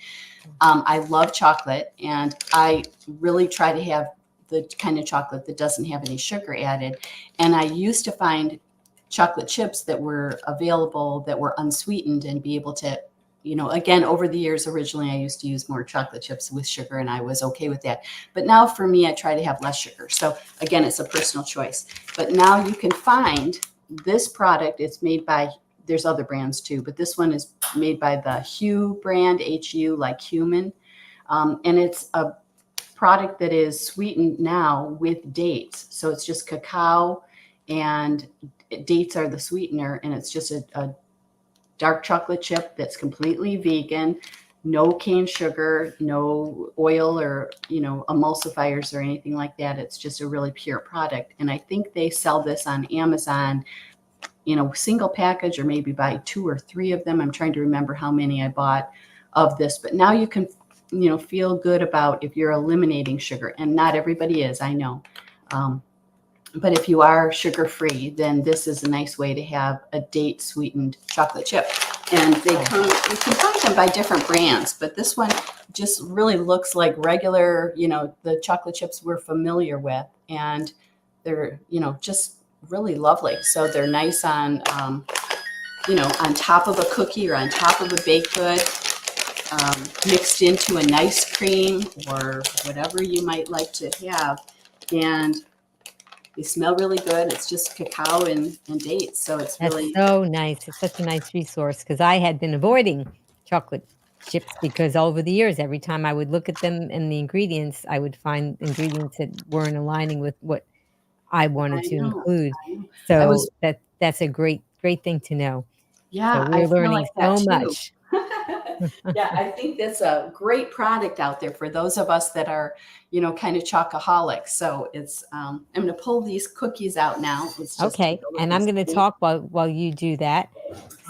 Speaker 3: I love chocolate, and I really try to have the kind of chocolate that doesn't have any sugar added. And I used to find chocolate chips that were available that were unsweetened and be able to, again, over the years, originally I used to use more chocolate chips with sugar, and I was okay with that. But now for me, I try to have less sugar. So again, it's a personal choice. But now you can find this product. It's made by, there's other brands too, but this one is made by the Hu brand, HU, like human. And it's a product that is sweetened now with dates. So it's just cacao, and dates are the sweetener, and it's just a dark chocolate chip that's completely vegan, no cane sugar, no oil or emulsifiers or anything like that. It's just a really pure product. And I think they sell this on Amazon in a single package, or maybe buy 2 or 3 of them. I'm trying to remember how many I bought of this, but now you can feel good about if you're eliminating sugar, and not everybody is, I know. But if you are sugar-free, then this is a nice way to have a date-sweetened chocolate chip. And you can find them by different brands, but this one just really looks like regular, the chocolate chips we're familiar with. And they're, just really lovely. So they're nice on, on top of a cookie or on top of a baked good. Mixed into a nice cream or whatever you might like to have. And they smell really good. It's just cacao and dates. So it's really
Speaker 2: so nice. It's such a nice resource, because I had been avoiding chocolate chips because over the years, every time I would look at them and the ingredients, I would find ingredients that weren't aligning with what I wanted to include. So that's a great thing to know.
Speaker 3: Yeah,
Speaker 2: so we're learning
Speaker 3: like that
Speaker 2: so
Speaker 3: too.
Speaker 2: much.
Speaker 3: Yeah, I think that's a great product out there for those of us that are, kind of chocoholics. So it's, I'm going to pull these cookies out now.
Speaker 2: Okay, and I'm going to talk while you do that.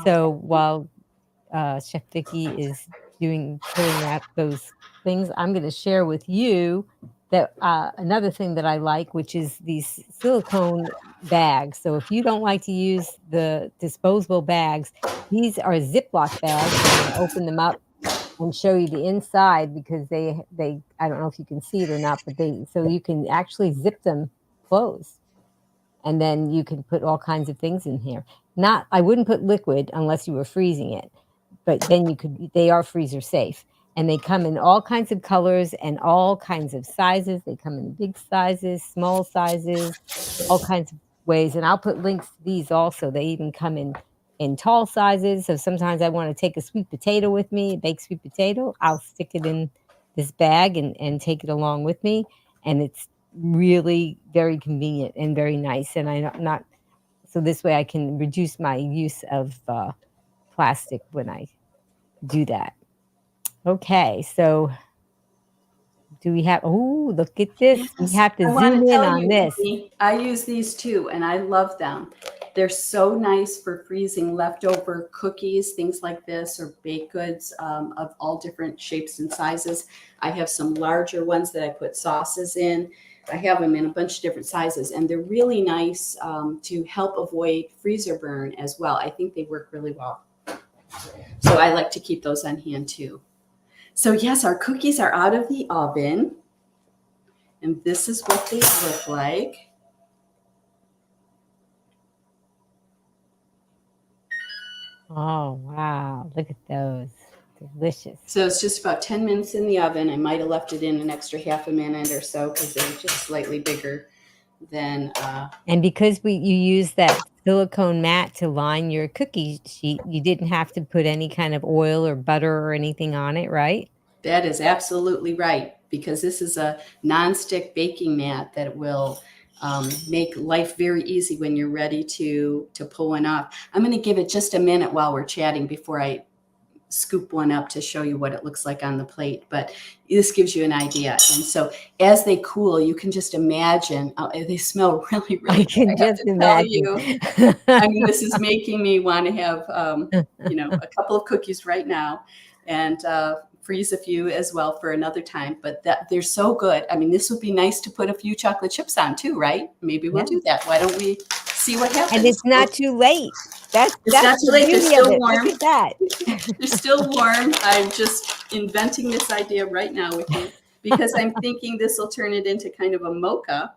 Speaker 2: So while Chef Vicky is pulling out those things, I'm going to share with you that another thing that I like, which is these silicone bags. So if you don't like to use the disposable bags, these are Ziploc bags. I'm going to open them up and show you the inside, because they I don't know if you can see it or not, but so you can actually zip them closed. And then you can put all kinds of things in here. I wouldn't put liquid unless you were freezing it, but then they are freezer safe. And they come in all kinds of colors and all kinds of sizes. They come in big sizes, small sizes, all kinds of ways. And I'll put links to these also. They even come in tall sizes. So sometimes I want to take a sweet potato with me, a baked sweet potato. I'll stick it in this bag and take it along with me. And it's really very convenient and very nice. And so this way I can reduce my use of plastic when I do that. Okay, so do we have, oh, look at this.
Speaker 3: Yes.
Speaker 2: We have to
Speaker 3: I wanna
Speaker 2: zoom in
Speaker 3: tell
Speaker 2: on
Speaker 3: you,
Speaker 2: this.
Speaker 3: Vicki, I use these too, and I love them. They're so nice for freezing leftover cookies, things like this, or baked goods of all different shapes and sizes. I have some larger ones that I put sauces in. I have them in a bunch of different sizes, and they're really nice to help avoid freezer burn as well. I think they work really well. So I like to keep those on hand too. So yes, our cookies are out of the oven, and this is what they look like.
Speaker 2: Oh, wow. Look at those. Delicious.
Speaker 3: So it's just about 10 minutes in the oven. I might have left it in an extra half a minute or so because they're just slightly bigger than.
Speaker 2: And because you use that silicone mat to line your cookie sheet, you didn't have to put any kind of oil or butter or anything on it, right?
Speaker 3: That is absolutely right, because this is a nonstick baking mat that will make life very easy when you're ready to pull one off. I'm going to give it just a minute while we're chatting before I scoop one up to show you what it looks like on the plate, but this gives you an idea. And so as they cool, you can just imagine, they smell really, really
Speaker 2: I can just imagine.
Speaker 3: I mean, this is making me want to have, a couple of cookies right now, and freeze a few as well for another time, but they're so good. I mean, this would be nice to put a few chocolate chips on too, right? Maybe we'll do that. Why don't we see what happens?
Speaker 2: And it's not too late. It's
Speaker 3: not too late. They're still warm.
Speaker 2: Look at that.
Speaker 3: They're still warm. I'm just inventing this idea right now with you because I'm thinking this will turn it into kind of a mocha.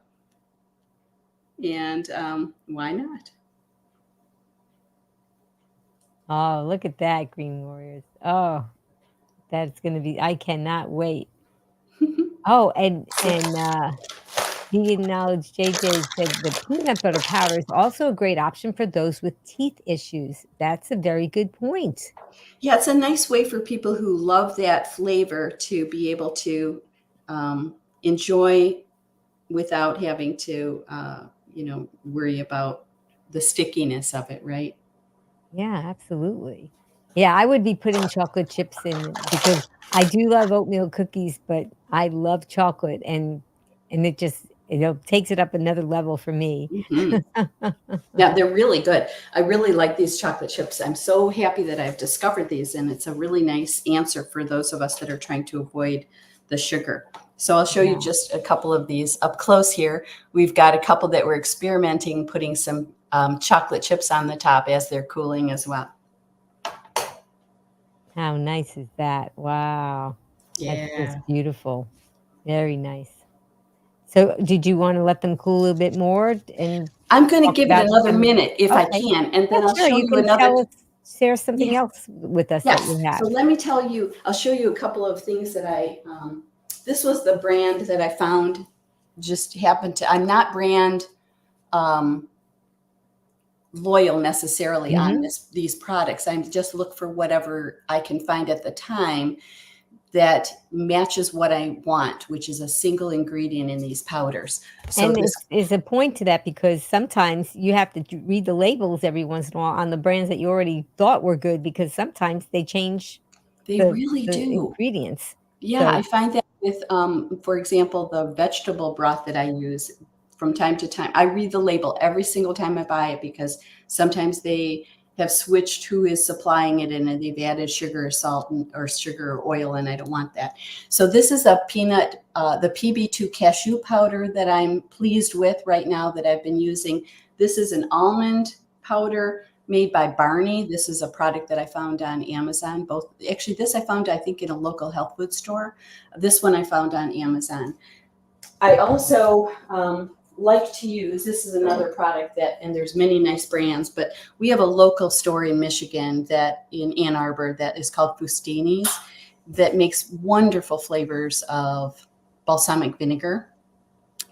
Speaker 3: And why not?
Speaker 2: Oh, look at that, Green Warriors. Oh, that's going to be, I cannot wait. Oh, and the acknowledge JJ said the peanut butter powder is also a great option for those with teeth issues. That's a very good point.
Speaker 3: Yeah, it's a nice way for people who love that flavor to be able to enjoy without having to, worry about the stickiness of it, right?
Speaker 2: Yeah, absolutely. Yeah, I would be putting chocolate chips in because I do love oatmeal cookies, but I love chocolate, and it just takes it up another level for me.
Speaker 3: Mm-hmm. Yeah, they're really good. I really like these chocolate chips. I'm so happy that I've discovered these, and it's a really nice answer for those of us that are trying to avoid the sugar. So I'll show you just a couple of these up close here. We've got a couple that we're experimenting, putting some chocolate chips on the top as they're cooling as well.
Speaker 2: How nice is that? Wow.
Speaker 3: Yeah.
Speaker 2: That's just beautiful. Very nice. So did you want to let them cool a little bit more? And
Speaker 3: I'm going to give it another minute if I can, and then I'll show you another.
Speaker 2: Share something else with us that you have.
Speaker 3: So let me tell you, I'll show you a couple of things that this was the brand that I found, just happened to, I'm not brand loyal necessarily on these products. I just look for whatever I can find at the time that matches what I want, which is a single ingredient in these powders. So
Speaker 2: and there's a point to that, because sometimes you have to read the labels every once in a while on the brands that you already thought were good, because sometimes they change.
Speaker 3: They really do.
Speaker 2: Ingredients.
Speaker 3: Yeah, so I find that with, for example, the vegetable broth that I use from time to time. I read the label every single time I buy it, because sometimes they have switched who is supplying it, and they've added sugar or salt or sugar or oil, and I don't want that. So this is a peanut, the PB2 cashew powder that I'm pleased with right now that I've been using. This is an almond powder. made by Barney. This is a product that I found on Amazon. Actually, this I found, I think, in a local health food store. This one I found on Amazon. I also like to use, this is another product that, and there's many nice brands, but we have a local store in Michigan that in Ann Arbor that is called Fustini's that makes wonderful flavors of balsamic vinegar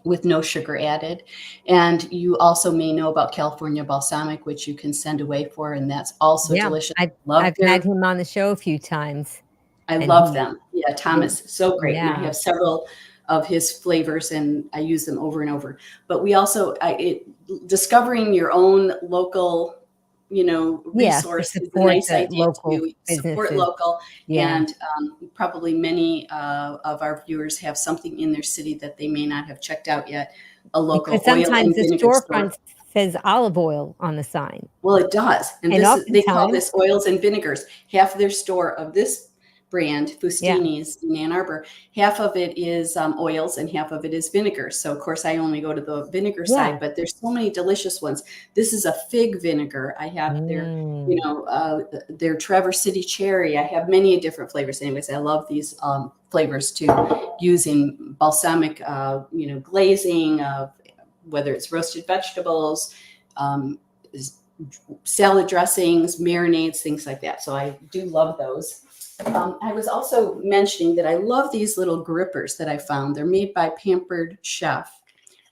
Speaker 3: with no sugar added. And you also may know about California balsamic, which you can send away for, and that's also delicious.
Speaker 2: I've had him on the show a few times.
Speaker 3: I love them. Yeah, Thomas, so great. And I have several of his flavors, and I use them over and over. But we also, discovering your own local, resource is a nice idea to support local. Yeah. And probably many of our viewers have something in their city that they may not have checked out yet. A local
Speaker 2: because sometimes the storefront says olive oil on the sign.
Speaker 3: Well, it does. And they call this oils and vinegars. Half of their store of this brand, Fustini's in Ann Arbor, half of it is oils and half of it is vinegar. So of course I only go to the vinegar side, but there's so many delicious ones. This is a fig vinegar. I have their Traverse City cherry. I have many different flavors. Anyways, I love these flavors to use in balsamic, glazing, whether it's roasted vegetables, salad dressings, marinades, things like that. So I do love those. I was also mentioning that I love these little grippers that I found. They're made by Pampered Chef,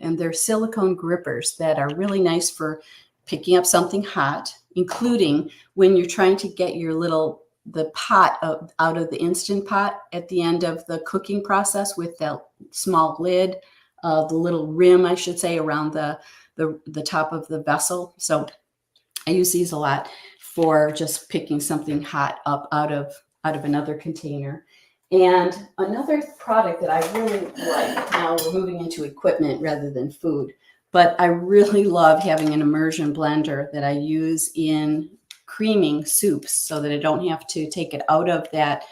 Speaker 3: and they're silicone grippers that are really nice for picking up something hot, including when you're trying to get the pot out of the Instant Pot at the end of the cooking process with that small lid, the little rim, I should say, around the top of the vessel. So I use these a lot for just picking something hot up out of another container. And another product that I really like, now we're moving into equipment rather than food, but I really love having an immersion blender that I use in creaming soups so that I don't have to take it out of that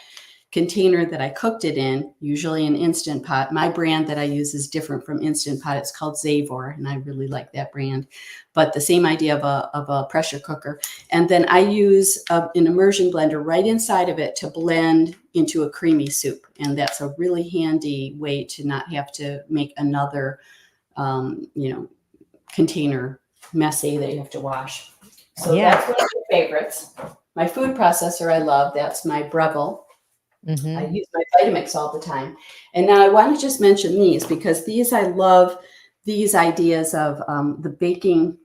Speaker 3: container that I cooked it in, usually an Instant Pot. My brand that I use is different from Instant Pot. It's called Zavor, and I really like that brand. But the same idea of a pressure cooker. And then I use an immersion blender right inside of it to blend into a creamy soup. And that's a really handy way to not have to make another, container messy that you have to wash. So that's one of my favorites. My food processor I love. That's my Breville. Mm-hmm. I use my Vitamix all the time. And now I want to just mention these because I love these ideas of the baking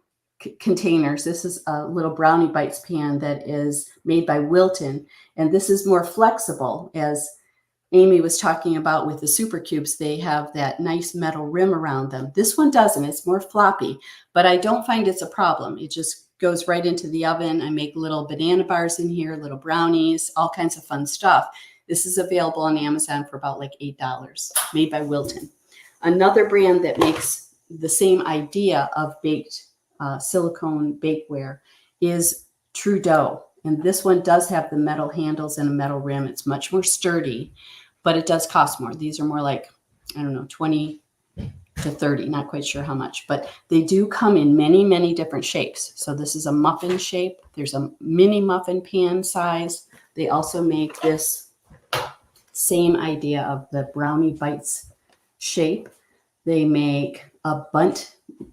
Speaker 3: containers. This is a little brownie bites pan that is made by Wilton. And this is more flexible, as Amy was talking about with the super cubes. They have that nice metal rim around them. This one doesn't. It's more floppy, but I don't find it's a problem. It just goes right into the oven. I make little banana bars in here, little brownies, all kinds of fun stuff. This is available on Amazon for about like $8, made by Wilton. Another brand that makes the same idea of baked silicone bakeware is Trudeau. And this one does have the metal handles and a metal rim. It's much more sturdy, but it does cost more. These are more like, 20 to 30, not quite sure how much, but they do come in many, many different shapes. So this is a muffin shape. There's a mini muffin pan size. They also make this same idea of the brownie bites shape. They make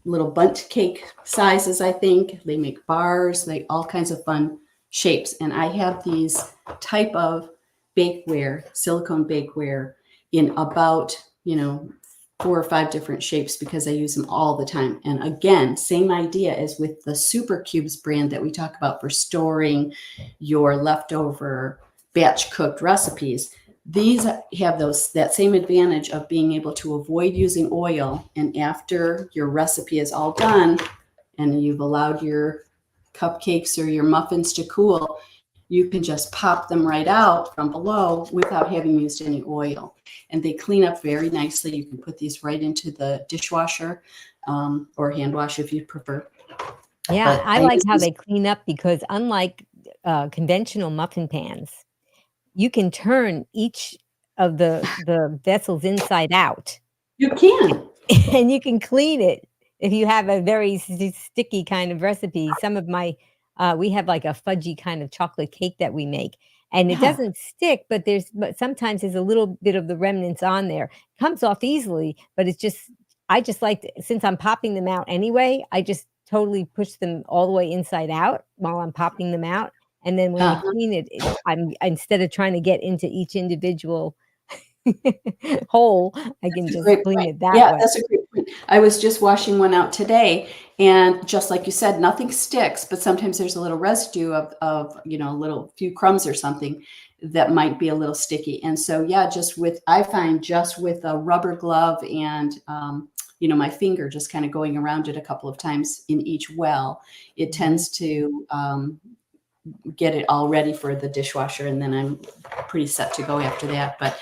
Speaker 3: little bundt cake sizes, I think. They make bars, all kinds of fun shapes. And I have these type of bakeware, silicone bakeware, in about, 4 or 5 different shapes because I use them all the time. And again, same idea as with the Super Cubes brand that we talk about for storing your leftover batch cooked recipes. These have that same advantage of being able to avoid using oil. And after your recipe is all done and you've allowed your cupcakes or your muffins to cool, you can just pop them right out from below without having used any oil. And they clean up very nicely. You can put these right into the dishwasher or hand wash if you prefer.
Speaker 2: Yeah, but I like how they clean up because unlike conventional muffin pans, you can turn each of the vessels inside out.
Speaker 3: You can.
Speaker 2: And you can clean it if you have a very sticky kind of recipe. Some of my we have like a fudgy kind of chocolate cake that we make, and it
Speaker 3: Yeah.
Speaker 2: doesn't stick, but sometimes there's a little bit of the remnants on there. Comes off easily, but I just like to, since I'm popping them out anyway, I just totally push them all the way inside out while I'm popping them out. And then when I
Speaker 3: Uh-huh.
Speaker 2: clean it, I'm instead of trying to get into each individual hole, I can
Speaker 3: That's a
Speaker 2: just
Speaker 3: great
Speaker 2: clean
Speaker 3: point.
Speaker 2: it that
Speaker 3: Yeah,
Speaker 2: way.
Speaker 3: that's a great point. I was just washing one out today, and just like you said, nothing sticks, but sometimes there's a little residue of a little few crumbs or something that might be a little sticky. And so, yeah, I find just with a rubber glove and my finger just kind of going around it a couple of times in each well, it
Speaker 2: Mhm.
Speaker 3: tends to get it all ready for the dishwasher, and then I'm pretty set to go after that. But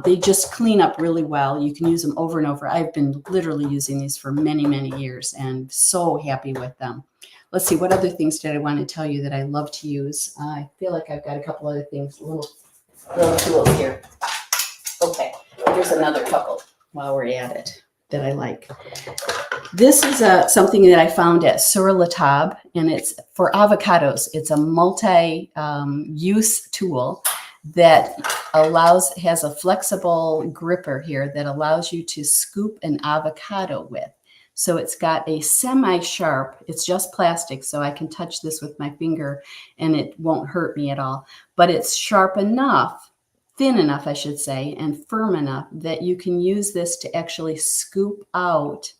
Speaker 3: they just clean up really well. You can use them over and over. I've been literally using these for many, many years and so happy with them. Let's see, what other things did I want to tell you that I love to use? I feel like I've got a couple other things, little tools here. Okay, here's another couple while we're at it that I like. This is something that I found at Sur La Table, and it's for avocados. It's a multi-use tool that has a flexible gripper here that allows you to scoop an avocado with. So it's got a semi-sharp, it's just plastic, so I can touch this with my finger and it won't hurt me at all. But it's sharp enough, thin enough, I should say, and firm enough that you can use this to actually scoop out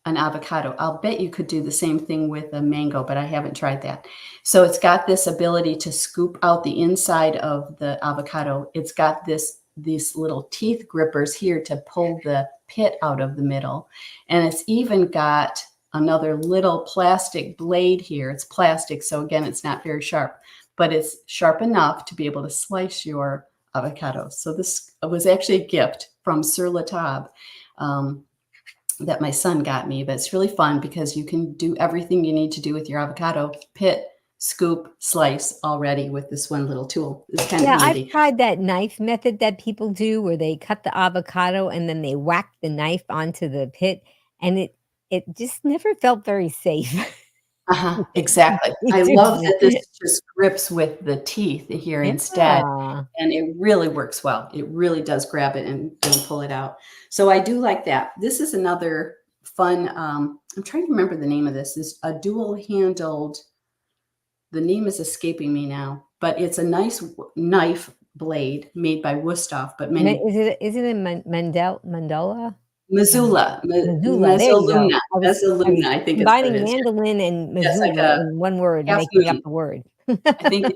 Speaker 3: an avocado. I'll bet you could do the same thing with a mango, but I haven't tried that. So it's got this ability to scoop out the inside of the avocado. It's got these little teeth grippers here to pull the pit out of the middle. And it's even got another little plastic blade here. It's plastic, so again, it's not very sharp, but it's sharp enough to be able to slice your avocado. So this was actually a gift from Sur La Table. That my son got me, but it's really fun because you can do everything you need to do with your avocado: pit, scoop, slice already with this one little tool. It's kind
Speaker 2: Yeah,
Speaker 3: of
Speaker 2: I've
Speaker 3: handy.
Speaker 2: tried that knife method that people do where they cut the avocado and then they whack the knife onto the pit, and it just never felt very safe.
Speaker 3: Exactly. I love that this just grips with the teeth here instead,
Speaker 2: Yeah.
Speaker 3: and it really works well. It really does grab it and pull it out. So I do like that. This is another fun, I'm trying to remember the name of this. This a dual-handled, the name is escaping me now, but it's a nice knife blade made by Wusthof, but many
Speaker 2: Is it a mandola? Man
Speaker 3: Missoula,
Speaker 2: Missoula, there you go.
Speaker 3: Mezzaluna,
Speaker 2: I was
Speaker 3: Mezzaluna, I think is what it
Speaker 2: combining
Speaker 3: is.
Speaker 2: mandolin and
Speaker 3: Yes, like
Speaker 2: missoula
Speaker 3: a
Speaker 2: in one word,
Speaker 3: half
Speaker 2: making up
Speaker 3: moon.
Speaker 2: the word.
Speaker 3: I think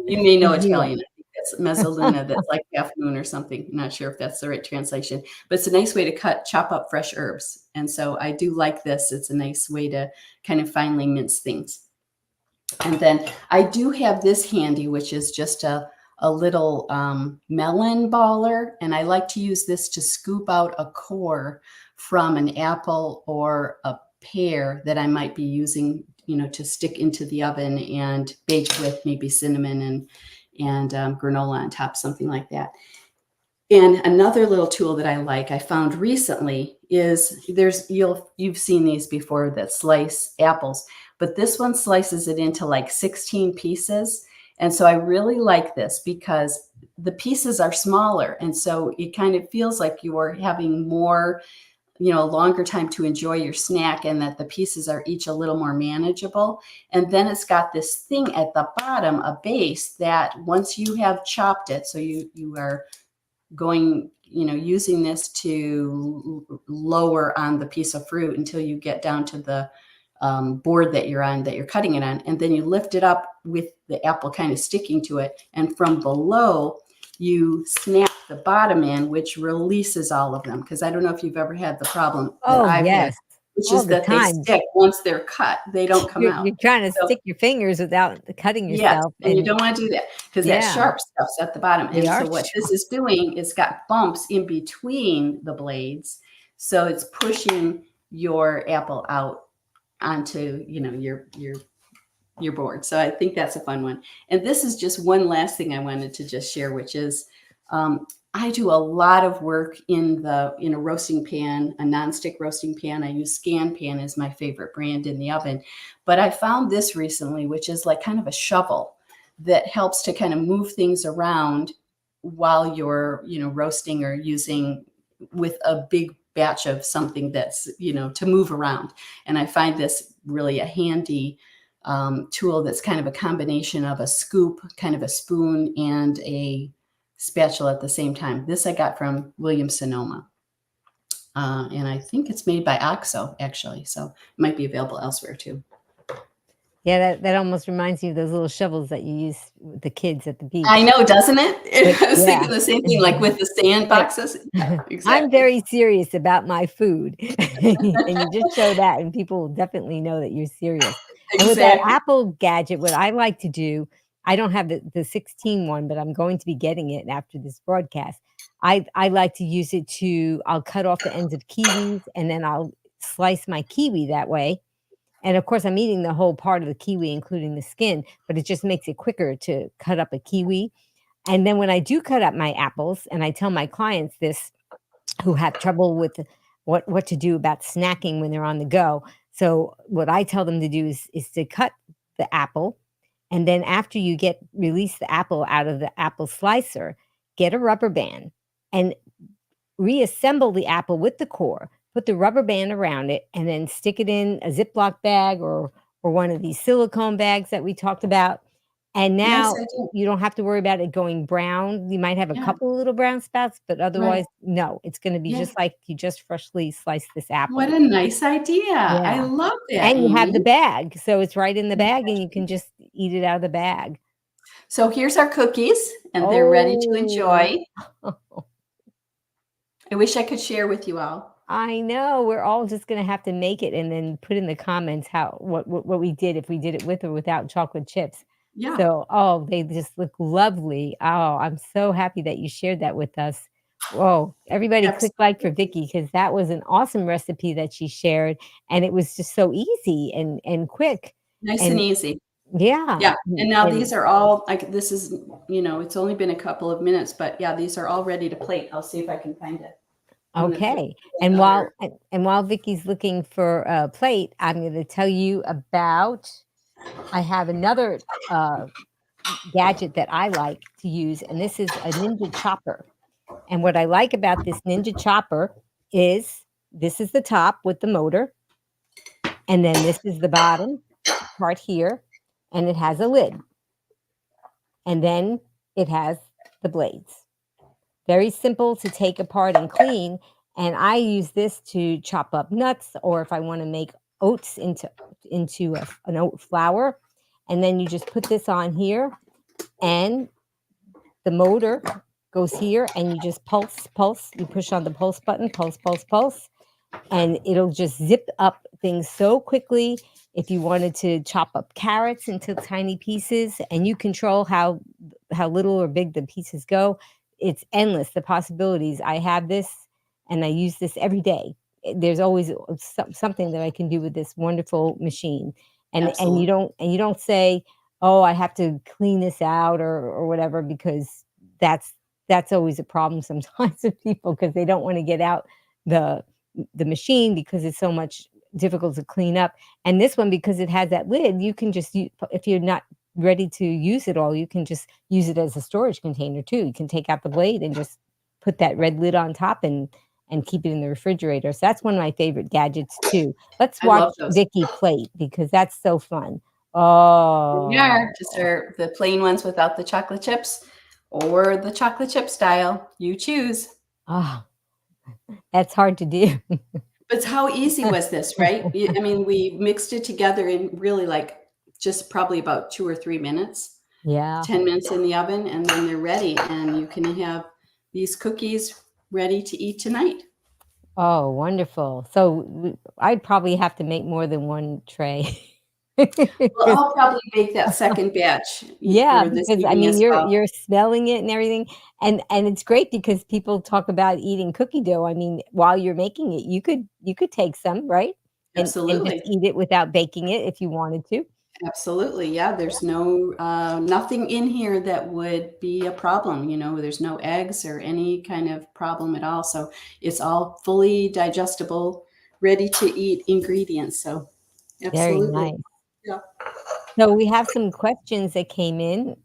Speaker 3: you may know
Speaker 2: Missoula.
Speaker 3: Italian. I think that's Mezzaluna. That's like half moon or something. I'm not sure if that's the right translation, but it's a nice way to chop up fresh herbs. And so I do like this. It's a nice way to kind of finely mince things. And then I do have this handy, which is just a little melon baller. And I like to use this to scoop out a core from an apple or a pear that I might be using, to stick into the oven and bake with maybe cinnamon and granola on top, something like that. And another little tool that I like, I found recently is you've seen these before that slice apples, but this one slices it into like 16 pieces. And so I really like this because the pieces are smaller. And so it kind of feels like you're having more, a longer time to enjoy your snack, and that the pieces are each a little more manageable. And then it's got this thing at the bottom, a base that once you have chopped it, so you are going, using this to lower on the piece of fruit until you get down to the board that you're cutting it on. And then you lift it up with the apple kind of sticking to it. And from below, you snap the bottom in, which releases all of them. Because I don't know if you've ever had the problem that
Speaker 2: Oh,
Speaker 3: I've had,
Speaker 2: yes,
Speaker 3: which
Speaker 2: all
Speaker 3: is
Speaker 2: the
Speaker 3: that they
Speaker 2: time.
Speaker 3: stick once they're cut. They don't come out.
Speaker 2: You're trying to
Speaker 3: So
Speaker 2: stick your fingers without cutting
Speaker 3: yes,
Speaker 2: yourself,
Speaker 3: and you
Speaker 2: and
Speaker 3: don't want to do that because that
Speaker 2: yeah,
Speaker 3: sharp stuff's at the bottom.
Speaker 2: they
Speaker 3: And
Speaker 2: are
Speaker 3: so what this is doing is got bumps in between the blades. So it's pushing your apple out onto, your board. So I think that's a fun one. And this is just one last thing I wanted to just share, which is I do a lot of work in a roasting pan, a nonstick roasting pan. I use Scan Pan as my favorite brand in the oven. But I found this recently, which is like kind of a shovel that helps to kind of move things around while you're, roasting or using with a big batch of something that's, to move around. And I find this really a handy tool that's kind of a combination of a scoop, kind of a spoon, and a spatula at the same time. This I got from Williams Sonoma. And I think it's made by OXO, actually. So it might be available elsewhere too.
Speaker 2: Yeah, that almost reminds me of those little shovels that you use with the kids at the beach.
Speaker 3: I know, doesn't it? I was
Speaker 2: yeah.
Speaker 3: thinking the same thing, like with the sand boxes. Yeah, exactly.
Speaker 2: I'm very serious about my food. And you just show that, and people will definitely know that you're serious. And with that Apple gadget, what I like to do, I don't have the 16 one, but I'm going to be getting it after this broadcast. I like to use it I'll cut off the ends of kiwis, and then I'll slice my kiwi that way. And of course, I'm eating the whole part of the kiwi, including the skin, but it just makes it quicker to cut up a kiwi. And then when I do cut up my apples, and I tell my clients this, who have trouble with what to do about snacking when they're on the go. So what I tell them to do is to cut the apple. And then after you release the apple out of the apple slicer, get a rubber band and reassemble the apple with the core, put the rubber band around it, and then stick it in a Ziploc bag or one of these silicone bags that we talked about. And now you don't have to worry about it going brown. You might have a couple of little brown spots, but otherwise, no, it's going to be just like you just freshly sliced this apple.
Speaker 3: What a nice idea. Yeah. I love that.
Speaker 2: And you have the bag. So it's right in the bag, and you can just eat it out of the bag.
Speaker 3: So here's our cookies, and they're ready to enjoy. I wish I could share with you all.
Speaker 2: I know. We're all just going to have to make it and then put in the comments what we did, if we did it with or without chocolate chips.
Speaker 3: Yeah.
Speaker 2: So, they just look lovely. Oh, I'm so happy that you shared that with us. Whoa, everybody click like for Vicki, because that was an awesome recipe that she shared. And it was just so easy and quick.
Speaker 3: Nice and easy.
Speaker 2: Yeah.
Speaker 3: Yeah. And now these are all, this is, it's only been a couple of minutes, but yeah, these are all ready to plate. I'll see if I can find it.
Speaker 2: Okay. And while Vicki's looking for a plate, I'm going to tell you about, I have another gadget that I like to use, and this is a Ninja chopper. And what I like about this Ninja chopper is this is the top with the motor, and then this is the bottom part here, and it has a lid. And then it has the blades. Very simple to take apart and clean. And I use this to chop up nuts, or if I want to make oats into an oat flour. And then you just put this on here, and the motor goes here, and you just pulse. You push on the pulse button, pulse, and it'll just zip up things so quickly. If you wanted to chop up carrots into tiny pieces, and you control how little or big the pieces go, it's endless, the possibilities. I have this, and I use this every day. There's always something that I can do with this wonderful machine. And you don't say, oh, I have to clean this out or whatever, because that's always a problem sometimes with people, because they don't want to get out the machine because it's so much difficult to clean up. And this one, because it has that lid, you can just, if you're not ready to use it all, you can just use it as a storage container too. You can take out the blade and just put that red lid on top and keep it in the refrigerator. So that's one of my favorite gadgets too. Let's watch Vicki plate, because that's so fun. Oh,
Speaker 3: yeah, just the plain ones without the chocolate chips, or the chocolate chip style. You choose.
Speaker 2: Oh, that's hard to do.
Speaker 3: But how easy was this, right? I mean, we mixed it together in really just probably about 2 or 3 minutes.
Speaker 2: Yeah.
Speaker 3: 10 minutes in the oven, and then they're ready. And you can have these cookies ready to eat tonight.
Speaker 2: Oh, wonderful. So I'd probably have to make more than one tray.
Speaker 3: Well, I'll probably make that second batch.
Speaker 2: Yeah, because I mean, you're smelling it and everything. And it's great because people talk about eating cookie dough. I mean, while you're making it, you could take some, right? And
Speaker 3: Absolutely.
Speaker 2: just eat it without baking it if you wanted to.
Speaker 3: Absolutely. Yeah. There's no, nothing in here that would be a problem. There's no eggs or any kind of problem at all. So it's all fully digestible, ready to eat ingredients. So
Speaker 2: Very
Speaker 3: absolutely.
Speaker 2: nice.
Speaker 3: Yeah.
Speaker 2: So we have some questions that came in.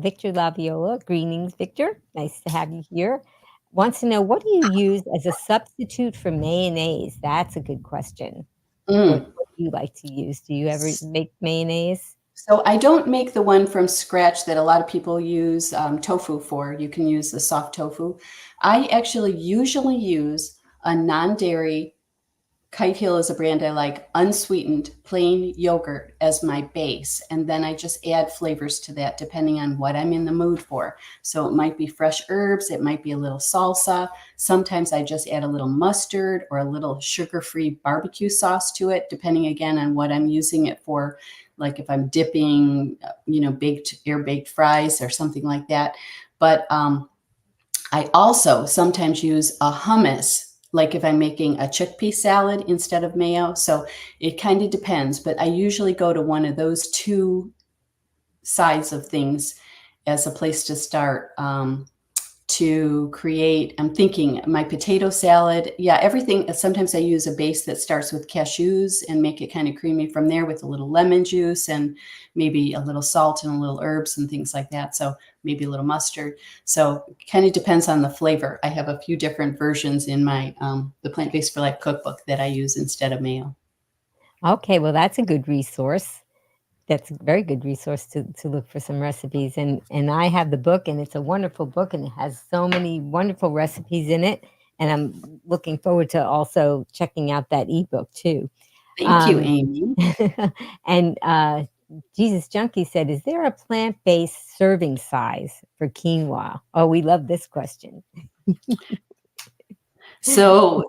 Speaker 2: Victor Laviola, greetings, Victor. Nice to have you here. Wants to know, what do you use as a substitute for mayonnaise? That's a good question.
Speaker 3: Mm.
Speaker 2: What do you like to use? Do you ever make mayonnaise?
Speaker 3: So I don't make the one from scratch that a lot of people use tofu for. You can use the soft tofu. I actually usually use a non-dairy. Kite Hill is a brand I like, unsweetened plain yogurt as my base. And then I just add flavors to that depending on what I'm in the mood for. So it might be fresh herbs, it might be a little salsa. Sometimes I just add a little mustard or a little sugar-free barbecue sauce to it, depending again on what I'm using it for. Like if I'm dipping, air-baked fries or something like that. But I also sometimes use a hummus, like if I'm making a chickpea salad instead of mayo. So it kind of depends, but I usually go to one of those two sides of things as a place to start. To create, I'm thinking my potato salad. Yeah, everything. Sometimes I use a base that starts with cashews and make it kind of creamy from there with a little lemon juice and maybe a little salt and a little herbs and things like that. So maybe a little mustard. So it kind of depends on the flavor. I have a few different versions in my the Plant Based for Life cookbook that I use instead of mayo.
Speaker 2: Okay, well, that's a good resource. That's a very good resource to look for some recipes. And I have the book, and it's a wonderful book, and it has so many wonderful recipes in it. And I'm looking forward to also checking out that ebook too.
Speaker 3: Thank you, Amy.
Speaker 2: And Jesus Junkie said, is there a plant-based serving size for quinoa? Oh, we love this question.
Speaker 3: So,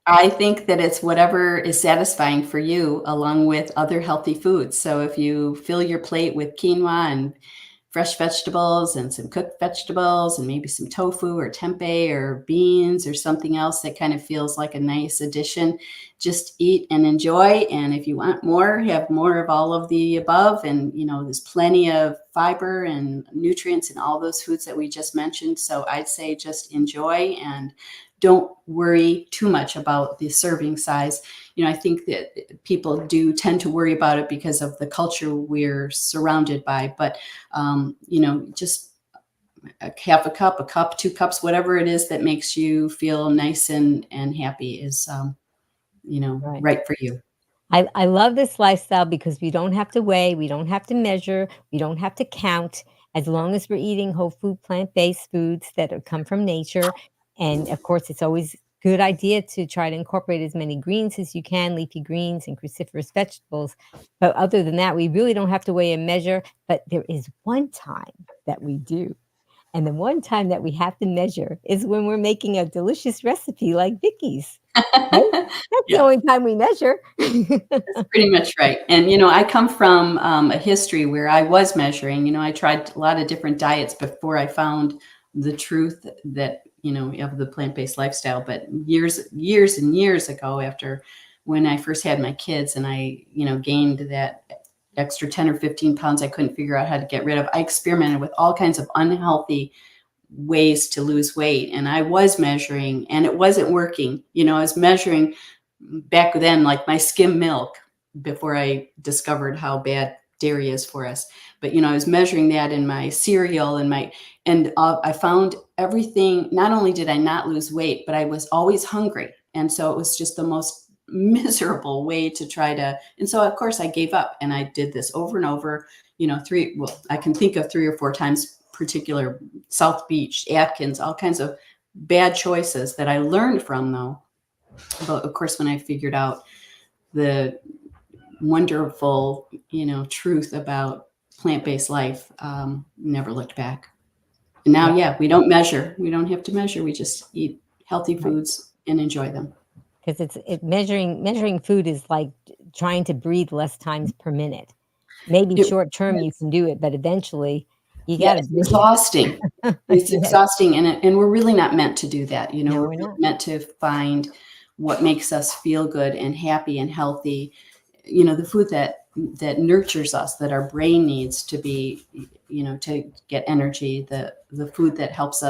Speaker 3: I think that it's whatever is satisfying for you, along with other healthy foods. So if you fill your plate with quinoa and fresh vegetables and some cooked vegetables and maybe some tofu or tempeh or beans or something else that kind of feels like a nice addition, just eat and enjoy. And if you want more, have more of all of the above. And, there's plenty of fiber and nutrients in all those foods that we just mentioned. So I'd say just enjoy and don't worry too much about the serving size. I think that people do tend to worry about it because of the culture we're surrounded by, but just half a cup, 2 cups, whatever it is that makes you feel nice and happy is, right for you.
Speaker 2: I love this lifestyle because we don't have to weigh, we don't have to measure, we don't have to count, as long as we're eating whole food, plant-based foods that come from nature. And of course, it's always a good idea to try to incorporate as many greens as you can, leafy greens and cruciferous vegetables. But other than that, we really don't have to weigh and measure. But there is one time that we do. And the one time that we have to measure is when we're making a delicious recipe like Vicky's. Right? That's the
Speaker 3: Yeah.
Speaker 2: only time we measure.
Speaker 3: That's pretty much right. And, I come from a history where I was measuring. I tried a lot of different diets before I found the truth that, of the plant-based lifestyle. But years and years ago, after when I first had my kids and I, gained that extra 10 or 15 pounds I couldn't figure out how to get rid of, I experimented with all kinds of unhealthy ways to lose weight. And I was measuring and it wasn't working. I was measuring back then, like my skim milk, before I discovered how bad dairy is for us. But, I was measuring that in my cereal and I found everything. Not only did I not lose weight, but I was always hungry. And so it was just the most miserable way to try to. And so, of course, I gave up and I did this over and over, I can think of 3 or 4 times, particular South Beach, Atkins, all kinds of bad choices that I learned from, though. But of course, when I figured out the wonderful, truth about plant-based life, never looked back. And now, yeah, we don't measure. We don't have to measure. We just eat healthy foods and enjoy them.
Speaker 2: Because measuring food is like trying to breathe less times per minute. Maybe short term you can do it, but eventually you got to.
Speaker 3: It's exhausting. It's exhausting, and we're really not meant to do that.
Speaker 2: No,
Speaker 3: we're
Speaker 2: not
Speaker 3: meant to find what makes us feel good and happy and healthy. The food that that nurtures us, that our brain needs to be, to get energy, the food that helps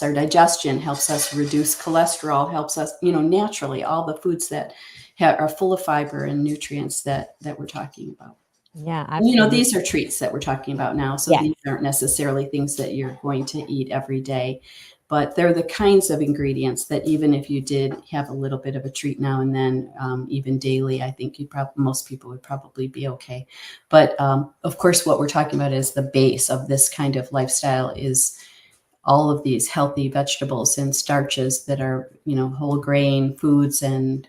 Speaker 3: our digestion, helps us reduce cholesterol, helps us, naturally, all the foods that are full of fiber and nutrients that we're talking about.
Speaker 2: Yeah,
Speaker 3: And,
Speaker 2: absolutely.
Speaker 3: these are treats that we're talking about now. So
Speaker 2: Yes.
Speaker 3: these aren't necessarily things that you're going to eat every day, but they're the kinds of ingredients that even if you did have a little bit of a treat now and then, even daily, I think most people would probably be okay. But of course, what we're talking about is the base of this kind of lifestyle is all of these healthy vegetables and starches that are, whole grain foods and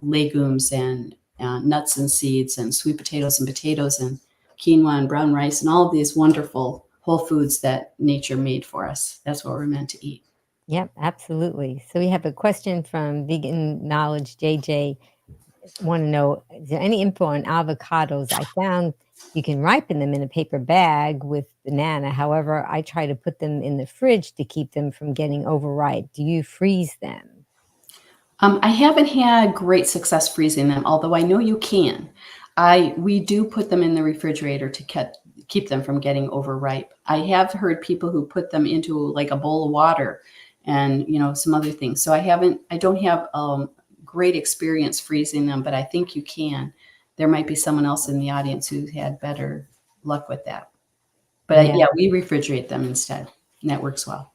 Speaker 3: legumes and nuts and seeds and sweet potatoes and quinoa and brown rice and all of these wonderful whole foods that nature made for us. That's what we're meant to eat.
Speaker 2: Yep, absolutely. So we have a question from Vegan Knowledge JJ. Want to know, is there any info on avocados? I found you can ripen them in a paper bag with banana. However, I try to put them in the fridge to keep them from getting overripe. Do you freeze them?
Speaker 3: I haven't had great success freezing them, although I know you can. We do put them in the refrigerator to keep them from getting overripe. I have heard people who put them into like a bowl of water and some other things. So I don't have great experience freezing them, but I think you can. There might be someone else in the audience who had better luck with that. But yeah, we refrigerate them instead, and that works well.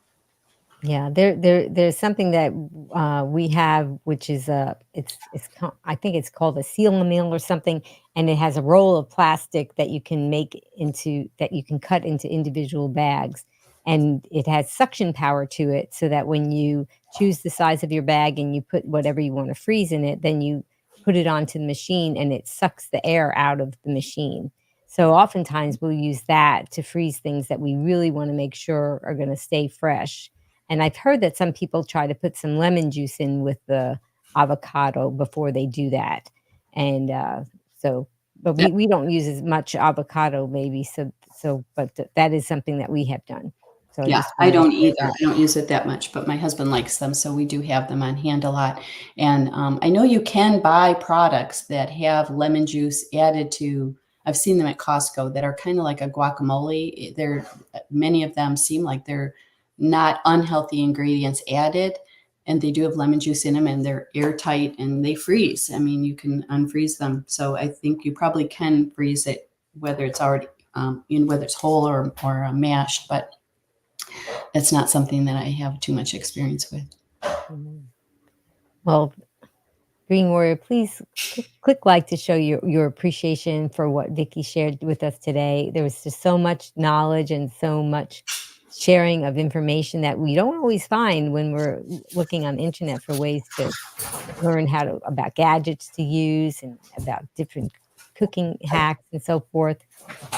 Speaker 2: Yeah, there's something that we have, which is I think it's called a seal meal or something, and it has a roll of plastic that you can cut into individual bags, and it has suction power to it, so that when you choose the size of your bag and you put whatever you want to freeze in it, then you put it onto the machine, and it sucks the air out of the machine. So oftentimes we'll use that to freeze things that we really want to make sure are going to stay fresh. And I've heard that some people try to put some lemon juice in with the avocado before they do that. And but we don't use as much avocado maybe. But that is something that we have done. So
Speaker 3: Yeah,
Speaker 2: just
Speaker 3: I
Speaker 2: wanted to
Speaker 3: don't
Speaker 2: share
Speaker 3: either.
Speaker 2: that.
Speaker 3: I don't use it that much, but my husband likes them, so we do have them on hand a lot. And I know you can buy products that have lemon juice added to. I've seen them at Costco that are kind of like a guacamole. Many of them seem like they're not unhealthy ingredients added, and they do have lemon juice in them, and they're airtight and they freeze. I mean, you can unfreeze them, so I think you probably can freeze it, whether it's already whether it's whole or mashed, but it's not something that I have too much experience with.
Speaker 2: Mhm. Well, Green Warrior, please click like to show your appreciation for what Vicki shared with us today. There was just so much knowledge and so much sharing of information that we don't always find when we're looking on the internet for ways to learn about gadgets to use and about different cooking hacks and so forth.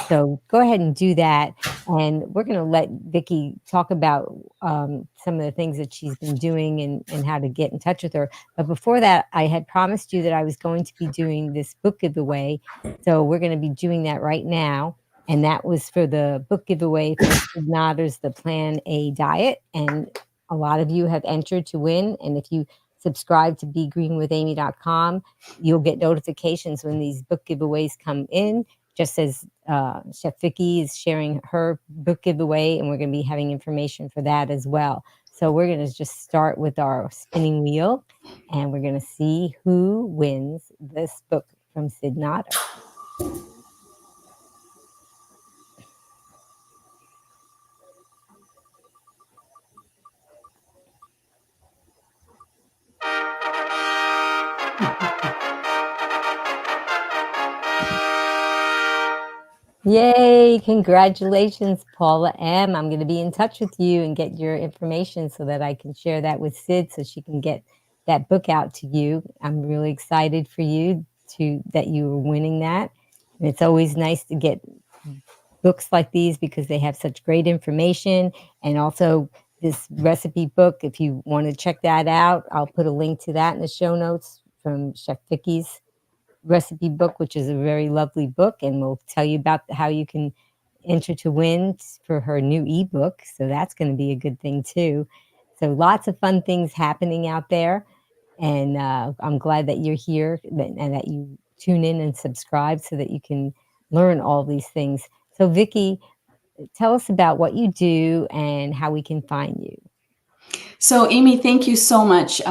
Speaker 2: So go ahead and do that. And we're going to let Vicki talk about some of the things that she's been doing and how to get in touch with her. But before that, I had promised you that I was going to be doing this book giveaway. So we're going to be doing that right now. And that was for the book giveaway for Sid Notter's The Plan A Diet. And a lot of you have entered to win. And if you subscribe to begreenwithamy.com, you'll get notifications when these book giveaways come in, just as Chef Vicky is sharing her book giveaway, and we're going to be having information for that as well. So we're going to just start with our spinning wheel, and we're going to see who wins this book from Sid Notter. Yay, congratulations, Paula M. I'm going to be in touch with you and get your information so that I can share that with Sid so she can get that book out to you. I'm really excited for you that you were winning that. And it's always nice to get books like these because they have such great information. And also this recipe book, if you want to check that out, I'll put a link to that in the show notes from Chef Vicky's recipe book, which is a very lovely book, and we'll tell you about how you can enter to win for her new ebook. So that's going to be a good thing too. So lots of fun things happening out there, and I'm glad that you're here and that you tune in and subscribe so that you can learn all these things. So Vicki, tell us about what you do and how we can find you.
Speaker 3: So, Amy, thank you so much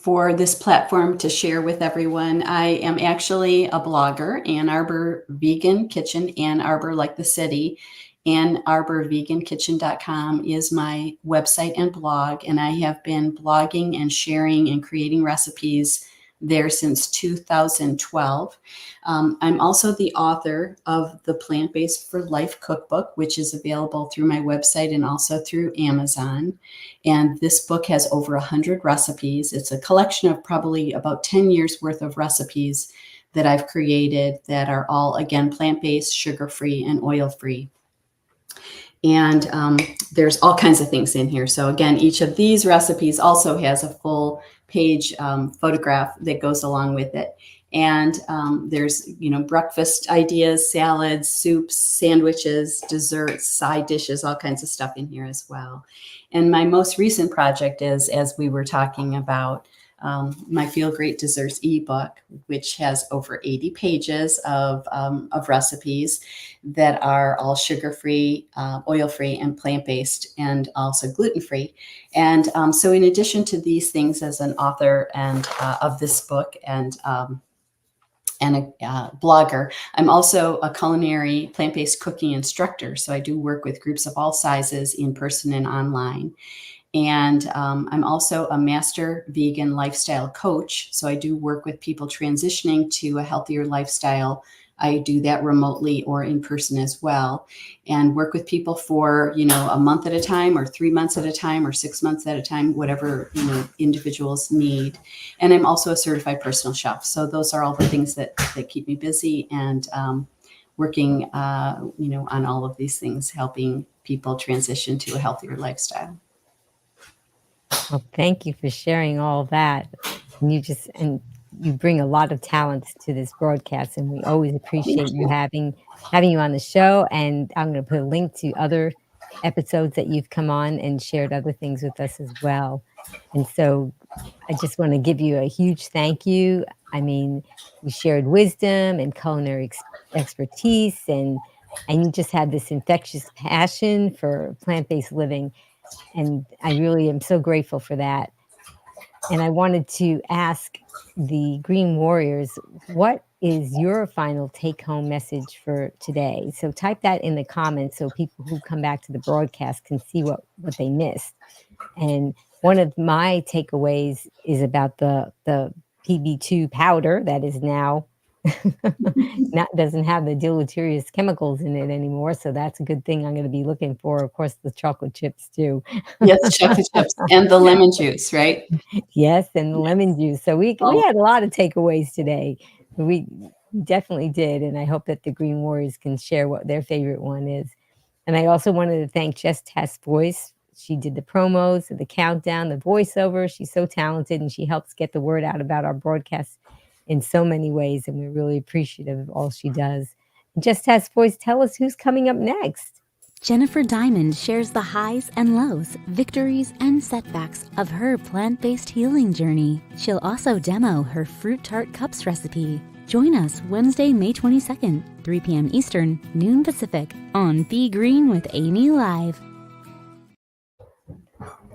Speaker 3: for this platform to share with everyone. I am actually a blogger, Ann Arbor Vegan Kitchen, Ann Arbor like the city. AnnArborVeganKitchen.com is my website and blog, and I have been blogging and sharing and creating recipes there since 2012. I'm also the author of the Plant-Based for Life cookbook, which is available through my website and also through Amazon. And this book has over 100 recipes. It's a collection of probably about 10 years worth of recipes that I've created that are all, again, plant-based, sugar-free, and oil-free. And there's all kinds of things in here. So again, each of these recipes also has a full page photograph that goes along with it. And there's, breakfast ideas, salads, soups, sandwiches, desserts, side dishes, all kinds of stuff in here as well. And my most recent project is, as we were talking about, my Feel Great Desserts ebook, which has over 80 pages of recipes that are all sugar-free, oil-free, and plant-based, and also gluten-free. And so in addition to these things as an author and of this book and a blogger, I'm also a culinary plant-based cooking instructor. So I do work with groups of all sizes in person and online. And I'm also a master vegan lifestyle coach. So I do work with people transitioning to a healthier lifestyle. I do that remotely or in person as well, and work with people for, a month at a time or 3 months at a time or 6 months at a time, whatever, individuals need. And I'm also a certified personal chef. So those are all the things that keep me busy and working, on all of these things, helping people transition to a healthier lifestyle.
Speaker 2: Well, thank you for sharing all that. And you bring a lot of talents to this broadcast, and we always appreciate you having you on the show. And I'm going to put a link to other episodes that you've come on and shared other things with us as well. And so I just want to give you a huge thank you. I mean, you shared wisdom and culinary expertise, and you just had this infectious passion for plant-based living. And I really am so grateful for that. And I wanted to ask the Green Warriors, what is your final take-home message for today? So type that in the comments so people who come back to the broadcast can see what they missed. And one of my takeaways is about the PB2 powder that is now doesn't have the deleterious chemicals in it anymore. So that's a good thing I'm going to be looking for. Of course, the chocolate chips too.
Speaker 3: Yes, chocolate chips and the lemon juice, right?
Speaker 2: Yes, and the lemon juice. So we had a lot of takeaways today. We definitely did. And I hope that the Green Warriors can share what their favorite one is. And I also wanted to thank Jess Tess Voice. She did the promos, the countdown, the voiceover. She's so talented, and she helps get the word out about our broadcasts in so many ways, and we're really appreciative of all she does. Just Tess Voice, tell us who's coming up next.
Speaker 1: Jennifer Diamond shares the highs and lows, victories and setbacks of her plant-based healing journey. She'll also demo her fruit tart cups recipe. Join us Wednesday, May 22nd, 3 p.m. Eastern, noon Pacific, on Be Green with Amy Live.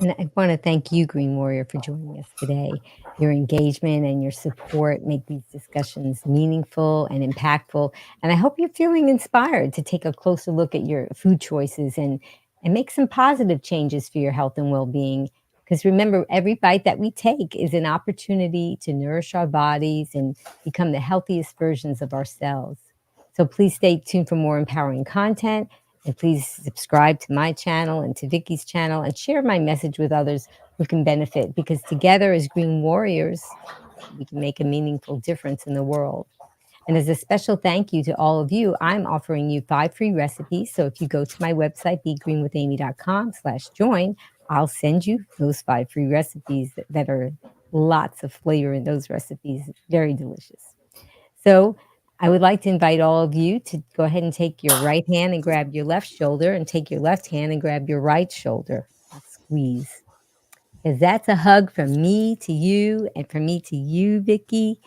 Speaker 2: And I want to thank you, Green Warrior, for joining us today. Your engagement and your support make these discussions meaningful and impactful. And I hope you're feeling inspired to take a closer look at your food choices and make some positive changes for your health and well-being. Because remember, every bite that we take is an opportunity to nourish our bodies and become the healthiest versions of ourselves. So please stay tuned for more empowering content. And please subscribe to my channel and to Vicki's channel and share my message with others who can benefit, because together as Green Warriors, we can make a meaningful difference in the world. And as a special thank you to all of you, I'm offering you 5 free recipes. So if you go to my website, begreenwithamy.com/join, I'll send you those 5 free recipes that are lots of flavor in those recipes. Very delicious. So I would like to invite all of you to go ahead and take your right hand and grab your left shoulder, and take your left hand and grab your right shoulder and squeeze. Because that's a hug from me to you, and from me to you, Vicki.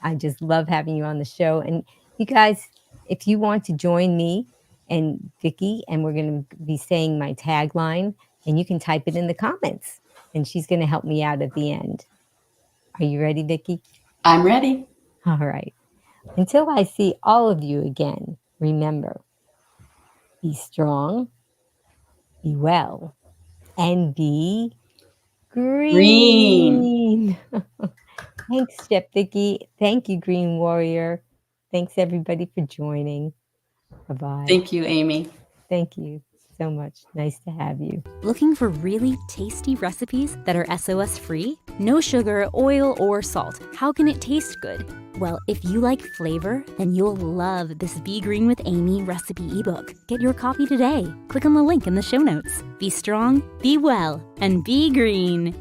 Speaker 2: I just love having you on the show. And you guys, if you want to join me and Vicki, and we're going to be saying my tagline, and you can type it in the comments, and she's going to help me out at the end. Are you ready, Vicki?
Speaker 3: I'm ready.
Speaker 2: All right. Until I see all of you again, remember, be strong, be well, and be green. Thanks, Chef Vicky. Thank you, Green Warrior. Thanks, everybody, for joining. Bye-bye.
Speaker 3: Thank you, Amy.
Speaker 2: Thank you so much. Nice to have you.
Speaker 1: Looking for really tasty recipes that are SOS free? No sugar, oil, or salt. How can it taste good? Well, if you like flavor, then you'll love this Be Green with Amy recipe ebook. Get your copy today. Click on the link in the show notes. Be strong, be well, and be green.